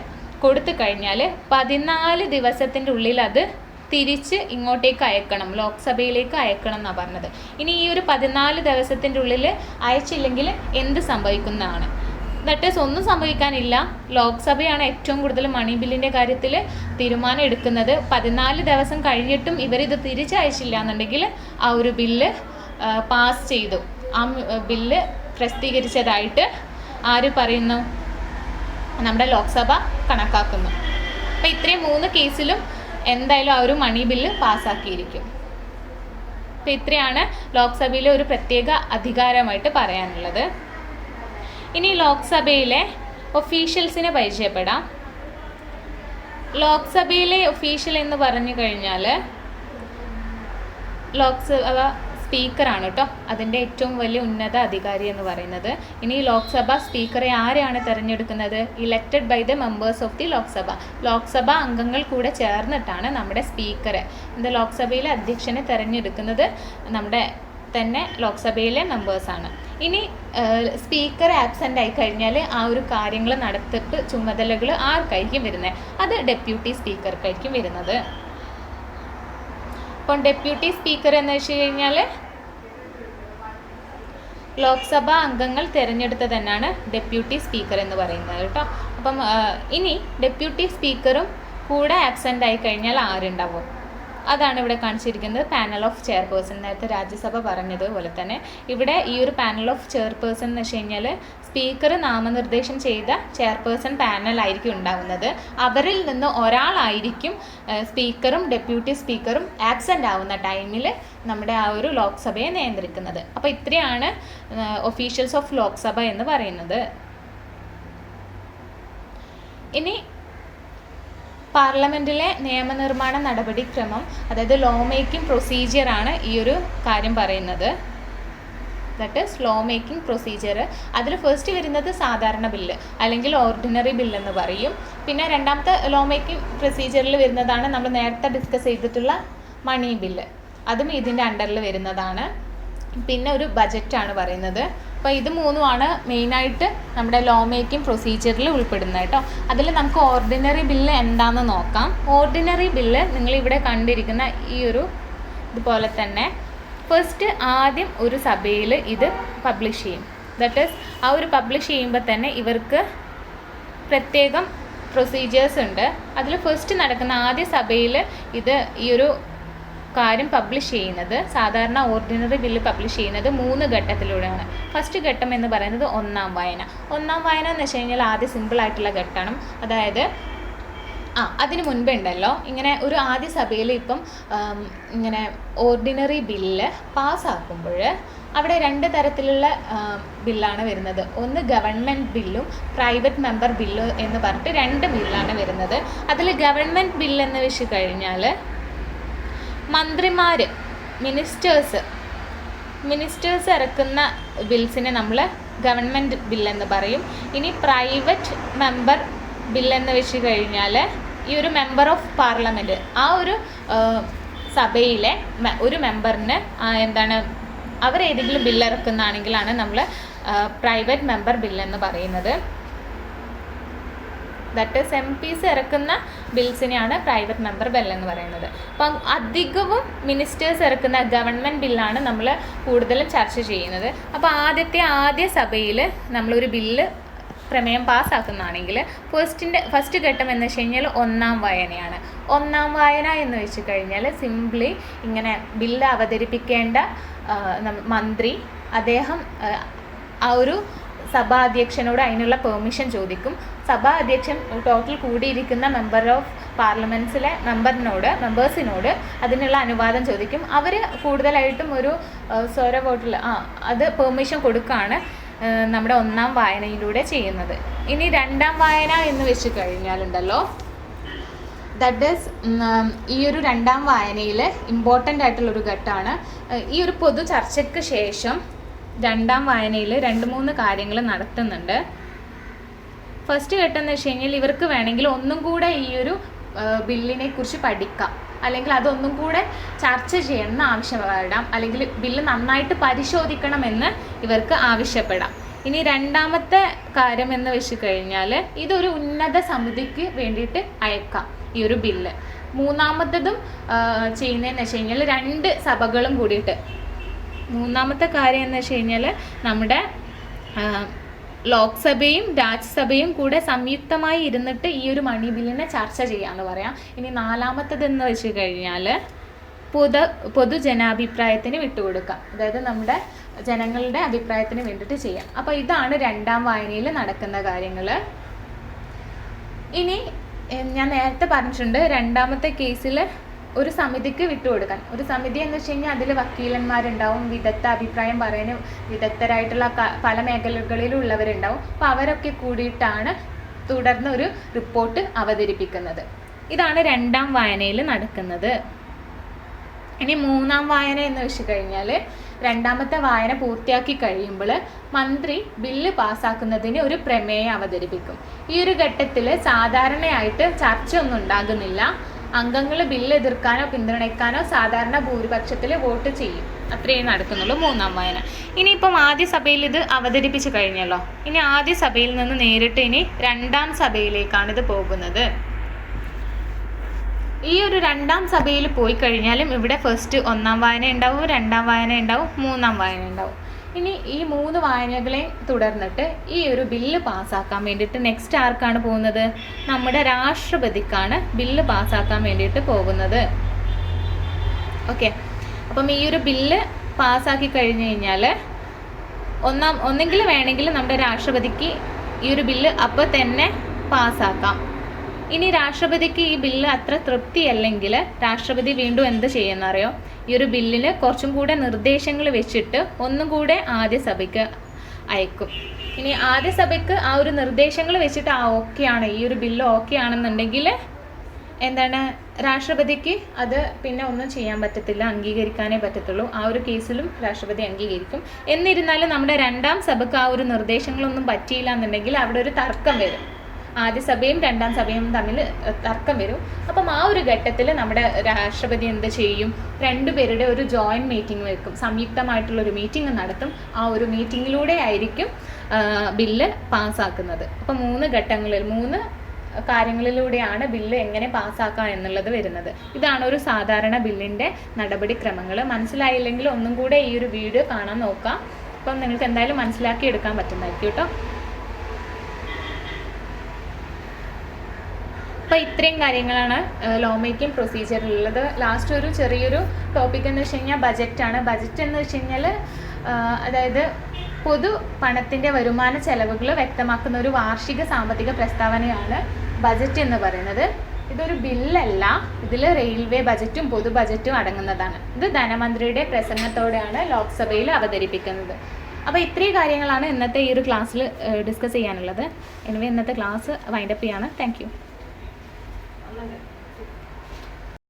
കൊടുത്തു കഴിഞ്ഞാൽ 14 ദിവസത്തിൻ്റെ ഉള്ളിൽ അത് തിരിച്ച് ഇങ്ങോട്ടേക്ക് അയക്കണം, ലോക്സഭയിലേക്ക് അയക്കണം എന്നാണ് പറഞ്ഞത്. ഇനി ഈ ഒരു 14 ദിവസത്തിൻ്റെ ഉള്ളിൽ അയച്ചില്ലെങ്കിൽ എന്ത് സംഭവിക്കുന്നതാണ്? ദാറ്റ് ഈസ് ഒന്നും സംഭവിക്കാനില്ല. ലോക്സഭയാണ് ഏറ്റവും കൂടുതൽ മണി ബില്ലിൻ്റെ കാര്യത്തിൽ തീരുമാനം എടുക്കുന്നത്. 14 ദിവസം കഴിഞ്ഞിട്ടും ഇവരിത് തിരിച്ചയച്ചില്ല എന്നുണ്ടെങ്കിൽ ആ ഒരു ബില്ല് പാസ് ചെയ്തു, ആ ബില്ല് പ്രസിദ്ധീകരിച്ചതായിട്ട് ആര് പറയുന്നു? നമ്മുടെ ലോക്സഭ കണക്കാക്കുന്നു. അപ്പോൾ ഇത്രയും 3 കേസിലും എന്തായാലും ആ ഒരു മണി ബില്ല് പാസ്സാക്കിയിരിക്കും. അപ്പോൾ ഇത്രയാണ് ലോക്സഭയിലെ ഒരു പ്രത്യേക അധികാരമായിട്ട് പറയാനുള്ളത്. ഇനി ലോക്സഭയിലെ ഒഫീഷ്യൽസിനെ പരിചയപ്പെടാം. ലോക്സഭയിലെ ഒഫീഷ്യൽ എന്ന് പറഞ്ഞു കഴിഞ്ഞാൽ ലോക്സഭ സ്പീക്കറാണ് കേട്ടോ അതിൻ്റെ ഏറ്റവും വലിയ ഉന്നത അധികാരി എന്ന് പറയുന്നത്. ഇനി ലോക്സഭ സ്പീക്കറെ ആരെയാണ് തിരഞ്ഞെടുക്കുന്നത്? Elected by the members of the Lok Sabha. Lok Sabha അംഗങ്ങൾ കൂടെ ചേർന്നിട്ടാണ് നമ്മുടെ സ്പീക്കറെ, ലോക്സഭയിലെ അധ്യക്ഷനെ തിരഞ്ഞെടുക്കുന്നത് നമ്മുടെ തന്നെ ലോക്സഭയിലെ മെമ്പേഴ്സാണ്. ഇനി സ്പീക്കർ ആബ്സെൻ്റ് ആയി കഴിഞ്ഞാൽ ആ ഒരു കാര്യങ്ങൾ നടത്തിപ്പ് ചുമതലകൾ ആർക്കായിരിക്കും വരുന്നത്? അത് ഡെപ്യൂട്ടി സ്പീക്കർക്കായിരിക്കും വരുന്നത്. അപ്പം ഡെപ്യൂട്ടി സ്പീക്കർ എന്ന് വെച്ച് കഴിഞ്ഞാൽ ലോക്സഭാ അംഗങ്ങൾ തിരഞ്ഞെടുത്ത തന്നെയാണ് ഡെപ്യൂട്ടി സ്പീക്കർ എന്ന് പറയുന്നത് കേട്ടോ. അപ്പം ഇനി ഡെപ്യൂട്ടി സ്പീക്കറും കൂടെ ആബ്സെൻ്റ് ആയി കഴിഞ്ഞാൽ ആരുണ്ടാവും? അതാണ് ഇവിടെ കാണിച്ചിരിക്കുന്നത് പാനൽ ഓഫ് ചെയർപേഴ്സൺ. നേരത്തെ രാജ്യസഭ പറഞ്ഞതുപോലെ തന്നെ ഇവിടെ ഈ ഒരു പാനൽ ഓഫ് ചെയർപേഴ്സൺ എന്ന് വെച്ച് കഴിഞ്ഞാൽ സ്പീക്കർ നാമനിർദ്ദേശം ചെയ്ത ചെയർപേഴ്സൺ പാനലായിരിക്കും ഉണ്ടാകുന്നത്. അവരിൽ നിന്ന് ഒരാളായിരിക്കും സ്പീക്കറും ഡെപ്യൂട്ടി സ്പീക്കറും ആബ്സെൻ്റ് ആവുന്ന ടൈമിൽ നമ്മുടെ ആ ഒരു ലോക്സഭയെ നിയന്ത്രിക്കുന്നത്. അപ്പോൾ ഇത്രയാണ് ഒഫീഷ്യൽസ് ഓഫ് ലോക്സഭ എന്ന് പറയുന്നത്. ഇനി പാർലമെൻറ്റിലെ നിയമനിർമ്മാണ നടപടിക്രമം, അതായത് ലോ മേക്കിംഗ് പ്രൊസീജിയറാണ് ഈ ഒരു കാര്യം പറയുന്നത്. That is law making procedure. അതിൽ ഫസ്റ്റ് വരുന്നത് സാധാരണ ബില്ല് അല്ലെങ്കിൽ ഓർഡിനറി ബില്ലെന്ന് പറയും. പിന്നെ രണ്ടാമത്തെ ലോ മേക്കിംഗ് പ്രൊസീജിയറിൽ വരുന്നതാണ് നമ്മൾ നേരത്തെ ഡിസ്കസ് ചെയ്തിട്ടുള്ള മണി ബില്ല്, അതും ഇതിൻ്റെ അണ്ടറിൽ വരുന്നതാണ്. പിന്നെ ഒരു ബജറ്റാണ് പറയുന്നത്. അപ്പോൾ ഇത് മൂന്നുമാണ് മെയിനായിട്ട് നമ്മുടെ ലോ മേക്കിംഗ് പ്രൊസീജിയറിൽ ഉൾപ്പെടുന്നത് കേട്ടോ. അതിൽ നമുക്ക് ഓർഡിനറി ബില്ല് എന്താണെന്ന് നോക്കാം. ഓർഡിനറി ബില്ല് നിങ്ങളിവിടെ കണ്ടിരിക്കുന്ന ഈ ഒരു ഇതുപോലെ തന്നെ ഫസ്റ്റ് ആദ്യം ഒരു സഭയിൽ ഇത് പബ്ലിഷ് ചെയ്യും. ദാറ്റ് ഈസ് ആ ഒരു പബ്ലിഷ് ചെയ്യുമ്പോൾ തന്നെ ഇവർക്ക് പ്രത്യേകം പ്രൊസീജിയേഴ്സ് ഉണ്ട്. അതിൽ ഫസ്റ്റ് നടക്കുന്ന ആദ്യ സഭയിൽ ഇത് ഈ ഒരു കാര്യം പബ്ലിഷ് ചെയ്യുന്നത്, സാധാരണ ഓർഡിനറി ബില്ല് പബ്ലിഷ് ചെയ്യുന്നത് 3 ഘട്ടത്തിലൂടെയാണ്. ഫസ്റ്റ് ഘട്ടം എന്ന് പറയുന്നത് ഒന്നാം വായന. ഒന്നാം വായന എന്ന് വെച്ച് കഴിഞ്ഞാൽ ആദ്യം സിമ്പിളായിട്ടുള്ള ഘട്ടമാണ്. അതായത് അതിന് മുൻപേ ഉണ്ടല്ലോ ഇങ്ങനെ ഒരു ആദ്യ സഭയിൽ ഇപ്പം ഇങ്ങനെ ഓർഡിനറി ബില്ല് പാസ്സാക്കുമ്പോൾ അവിടെ 2 തരത്തിലുള്ള ബില്ലാണ് വരുന്നത്. ഒന്ന് ഗവൺമെൻറ് ബില്ലും പ്രൈവറ്റ് മെമ്പർ ബില്ലും എന്ന് പറഞ്ഞിട്ട് 2 ബില്ലാണ് വരുന്നത്. അതിൽ ഗവൺമെൻറ് ബില്ല് എന്ന് വെച്ച് കഴിഞ്ഞാൽ മന്ത്രിമാർ മിനിസ്റ്റേഴ്സ് ഇറക്കുന്ന ബിൽസിനെ നമ്മൾ ഗവൺമെൻറ് ബില്ലെന്ന് പറയും. ഇനി പ്രൈവറ്റ് മെമ്പർ ബില്ലെന്ന് വെച്ച് കഴിഞ്ഞാൽ ഈ ഒരു മെമ്പർ ഓഫ് പാർലമെൻറ്റ്, ആ ഒരു സഭയിലെ ഒരു മെമ്പറിന് അവരേതെങ്കിലും ബില്ല് ഇറക്കുന്നതാണെങ്കിലാണ് നമ്മൾ പ്രൈവറ്റ് മെമ്പർ ബില്ലെന്ന് പറയുന്നത്. ദാറ്റ് ഈസ് MPs ഇറക്കുന്ന ബിൽസിനെയാണ് പ്രൈവറ്റ് മെമ്പർ ബിൽ എന്ന് പറയുന്നത്. അപ്പം അധികവും മിനിസ്റ്റേഴ്സ് ഇറക്കുന്ന ഗവൺമെൻറ് ബില്ലാണ് നമ്മൾ കൂടുതലും ചർച്ച ചെയ്യുന്നത്. അപ്പോൾ ആദ്യ സഭയിൽ നമ്മളൊരു ബില്ല് പ്രമേയം പാസ്സാക്കുന്നതാണെങ്കിൽ ഫസ്റ്റ് ഘട്ടം എന്ന് വെച്ച് കഴിഞ്ഞാൽ ഒന്നാം വായനയാണ്. ഒന്നാം വായന എന്ന് വെച്ച് കഴിഞ്ഞാൽ സിംപ്ലി ഇങ്ങനെ ബില്ല് അവതരിപ്പിക്കേണ്ട മന്ത്രി അദ്ദേഹം ആ ഒരു സഭാധ്യക്ഷനോട് അതിനുള്ള പെർമിഷൻ ചോദിക്കും. സഭാ അധ്യക്ഷൻ ടോട്ടൽ കൂടിയിരിക്കുന്ന മെമ്പർ ഓഫ് പാർലമെൻറ്റ്സിലെ മെമ്പേഴ്സിനോട് അതിനുള്ള അനുവാദം ചോദിക്കും. അവർ കൂടുതലായിട്ടും ഒരു സ്വര വോട്ടിൽ അത് പെർമിഷൻ കൊടുക്കുകയാണ് നമ്മുടെ ഒന്നാം വായനയിലൂടെ ചെയ്യുന്നത്. ഇനി രണ്ടാം വായന എന്ന് വെച്ച് കഴിഞ്ഞാലുണ്ടല്ലോ, ദാറ്റ് ഈസ് ഈ ഒരു രണ്ടാം വായനയിൽ ഇമ്പോർട്ടൻ്റ് ആയിട്ടുള്ളൊരു ഘട്ടമാണ്. ഈ ഒരു പൊതു ചർച്ചയ്ക്ക് ശേഷം രണ്ടാം വായനയിൽ 2-3 കാര്യങ്ങൾ നടത്തുന്നുണ്ട്. ഫസ്റ്റ് ഘട്ടം എന്ന് വെച്ച് കഴിഞ്ഞാൽ ഇവർക്ക് വേണമെങ്കിൽ ഒന്നും കൂടെ ഈ ഒരു ബില്ലിനെ കുറിച്ച് പഠിക്കാം, അല്ലെങ്കിൽ അതൊന്നും കൂടെ ചർച്ച ചെയ്യണമെന്ന് ആവശ്യപ്പെടാം, അല്ലെങ്കിൽ ബില്ല് നന്നായിട്ട് പരിശോധിക്കണമെന്ന് ഇവർക്ക് ആവശ്യപ്പെടാം. ഇനി രണ്ടാമത്തെ കാര്യം എന്ന് വെച്ച് കഴിഞ്ഞാൽ ഇതൊരു ഉന്നത സമിതിക്ക് വേണ്ടിയിട്ട് അയക്കാം ഈ ഒരു ബില്ല്. മൂന്നാമത്തതും ചെയ്യുന്നതെന്ന് വെച്ച് കഴിഞ്ഞാൽ 2 സഭകളും കൂടിയിട്ട്, മൂന്നാമത്തെ കാര്യം എന്ന് വെച്ച് കഴിഞ്ഞാൽ നമ്മുടെ ലോക്സഭയും രാജ്യസഭയും കൂടെ സംയുക്തമായി ഇരുന്നിട്ട് ഈ ഒരു മണി ബില്ലിനെ ചർച്ച ചെയ്യാമെന്ന് പറയാം. ഇനി നാലാമത്തതെന്ന് വെച്ച് കഴിഞ്ഞാൽ പൊതുജനാഭിപ്രായത്തിന് വിട്ടുകൊടുക്കാം, അതായത് നമ്മുടെ ജനങ്ങളുടെ അഭിപ്രായത്തിന് വേണ്ടിയിട്ട് ചെയ്യാം. അപ്പോൾ ഇതാണ് രണ്ടാം വായനയിൽ നടക്കുന്ന കാര്യങ്ങൾ. ഇനി ഞാൻ നേരത്തെ പറഞ്ഞിട്ടുണ്ട്, രണ്ടാമത്തെ കേസിൽ ഒരു സമിതിക്ക് വിട്ടുകൊടുക്കാൻ. ഒരു സമിതി എന്ന് വെച്ച് കഴിഞ്ഞാൽ അതിൽ വക്കീലന്മാരുണ്ടാവും, അഭിപ്രായം പറയാൻ വിദഗ്ധരായിട്ടുള്ള പല മേഖലകളിലുള്ളവരുണ്ടാവും. അപ്പോൾ അവരൊക്കെ കൂടിയിട്ടാണ് തുടർന്ന് ഒരു റിപ്പോർട്ട് അവതരിപ്പിക്കുന്നത്. ഇതാണ് രണ്ടാം വായനയിൽ നടക്കുന്നത്. ഇനി മൂന്നാം വായന എന്ന് വെച്ച് കഴിഞ്ഞാൽ രണ്ടാമത്തെ വായന പൂർത്തിയാക്കി കഴിയുമ്പോൾ മന്ത്രി ബില്ല് പാസ്സാക്കുന്നതിന് ഒരു പ്രമേയം അവതരിപ്പിക്കും. ഈ ഒരു ഘട്ടത്തിൽ സാധാരണയായിട്ട് ചർച്ച ഒന്നും ഉണ്ടാകുന്നില്ല. അംഗങ്ങൾ ബില്ല് എതിർക്കാനോ പിന്തുണയ്ക്കാനോ സാധാരണ ഭൂരിപക്ഷത്തിൽ വോട്ട് ചെയ്യും. അത്രയും നടക്കുന്നുള്ളൂ മൂന്നാം വായന. ഇനിയിപ്പം ആദ്യ സഭയിൽ ഇത് അവതരിപ്പിച്ച് കഴിഞ്ഞല്ലോ, ഇനി ആദ്യ സഭയിൽ നിന്ന് നേരിട്ട് ഇനി രണ്ടാം സഭയിലേക്കാണ് ഇത് പോകുന്നത്. ഈ ഒരു രണ്ടാം സഭയിൽ പോയി കഴിഞ്ഞാലും ഇവിടെ ഫസ്റ്റ് ഒന്നാം വായന ഉണ്ടാവും, രണ്ടാം വായന ഉണ്ടാവും, മൂന്നാം വായന ഉണ്ടാവും. ഇനി ഈ 3 വായനകളെ തുടർന്നിട്ട് ഈ ഒരു ബില്ല് പാസ്സാക്കാൻ വേണ്ടിയിട്ട് നെക്സ്റ്റ് ആർക്കാണ് പോകുന്നത്? നമ്മുടെ രാഷ്ട്രപതിക്കാണ് ബില്ല് പാസ്സാക്കാൻ വേണ്ടിയിട്ട് പോകുന്നത്. ഓക്കെ, അപ്പം ഈ ഒരു ബില്ല് പാസ്സാക്കി കഴിഞ്ഞ് കഴിഞ്ഞാൽ ഒന്നെങ്കിൽ വേണമെങ്കിൽ നമ്മുടെ രാഷ്ട്രപതിക്ക് ഈ ഒരു ബില്ല് അപ്പോൾ തന്നെ പാസ്സാക്കാം. ഇനി രാഷ്ട്രപതിക്ക് ഈ ബില്ല് അത്ര തൃപ്തിയല്ലെങ്കിൽ രാഷ്ട്രപതി വീണ്ടും എന്ത് ചെയ്യുന്നറിയോ? ഈ ഒരു ബില്ലിന് കുറച്ചും കൂടെ നിർദ്ദേശങ്ങൾ വെച്ചിട്ട് ഒന്നും കൂടെ ആദ്യ സഭയ്ക്ക് അയക്കും. ഇനി ആദ്യ സഭയ്ക്ക് ആ ഒരു നിർദ്ദേശങ്ങൾ വെച്ചിട്ട് ഓക്കെ ആണ്, ഈ ഒരു ബില്ല് ഓക്കെ ആണെന്നുണ്ടെങ്കിൽ എന്താണ് രാഷ്ട്രപതിക്ക് അത് പിന്നെ ഒന്നും ചെയ്യാൻ പറ്റത്തില്ല, അംഗീകരിക്കാനേ പറ്റത്തുള്ളൂ. ആ ഒരു കേസിലും രാഷ്ട്രപതി അംഗീകരിക്കും. എന്നിരുന്നാലും നമ്മുടെ രണ്ടാം സഭയ്ക്ക് ആ ഒരു നിർദ്ദേശങ്ങളൊന്നും പറ്റിയില്ല എന്നുണ്ടെങ്കിൽ അവിടെ ഒരു തർക്കം വരും. ആദ്യ സഭയും രണ്ടാം സഭയും തമ്മിൽ തർക്കം വരും. അപ്പം ആ ഒരു ഘട്ടത്തിൽ നമ്മുടെ രാഷ്ട്രപതി എന്ത് ചെയ്യും? രണ്ടുപേരുടെ ഒരു ജോയിൻറ്റ് മീറ്റിംഗ് വെക്കും, സംയുക്തമായിട്ടുള്ളൊരു മീറ്റിംഗ് നടത്തും. ആ ഒരു മീറ്റിങ്ങിലൂടെ ആയിരിക്കും ബില്ല് പാസ്സാക്കുന്നത്. അപ്പം 3 ഘട്ടങ്ങളിൽ 3 കാര്യങ്ങളിലൂടെയാണ് ബില്ല് എങ്ങനെ പാസ്സാക്കാം എന്നുള്ളത് വരുന്നത്. ഇതാണ് ഒരു സാധാരണ ബില്ലിൻ്റെ നടപടിക്രമങ്ങൾ. മനസ്സിലായില്ലെങ്കിൽ ഒന്നും കൂടെ ഈ ഒരു വീഡിയോ കാണാൻ നോക്കാം. അപ്പം നിങ്ങൾക്ക് എന്തായാലും മനസ്സിലാക്കി എടുക്കാൻ പറ്റുന്നതായിരിക്കും കേട്ടോ. അപ്പോൾ ഇത്രയും കാര്യങ്ങളാണ് ലോ മേക്കിംഗ് പ്രൊസീജിയറിലുള്ളത്. ലാസ്റ്റ് ഒരു ചെറിയൊരു ടോപ്പിക് എന്ന് വെച്ച് കഴിഞ്ഞാൽ ബജറ്റാണ്. ബജറ്റ് എന്ന് വെച്ച് കഴിഞ്ഞാൽ അതായത് പൊതു പണത്തിൻ്റെ വരുമാന ചെലവുകൾ വ്യക്തമാക്കുന്ന ഒരു വാർഷിക സാമ്പത്തിക പ്രസ്താവനയാണ് ബജറ്റ് എന്ന് പറയുന്നത്. ഇതൊരു ബില്ലല്ല, ഇതിൽ റെയിൽവേ ബജറ്റും പൊതു ബജറ്റും അടങ്ങുന്നതാണ്. ഇത് ധനമന്ത്രിയുടെ പ്രസംഗത്തോടെയാണ് ലോക്സഭയിൽ അവതരിപ്പിക്കുന്നത്. അപ്പോൾ ഇത്രയും കാര്യങ്ങളാണ് ഇന്നത്തെ ഈ ഒരു ക്ലാസ്സിൽ ഡിസ്കസ് ചെയ്യാനുള്ളത്. എനിവേ ഇന്നത്തെ ക്ലാസ് വൈൻഡപ്പ് ചെയ്യാണ്. Thank you.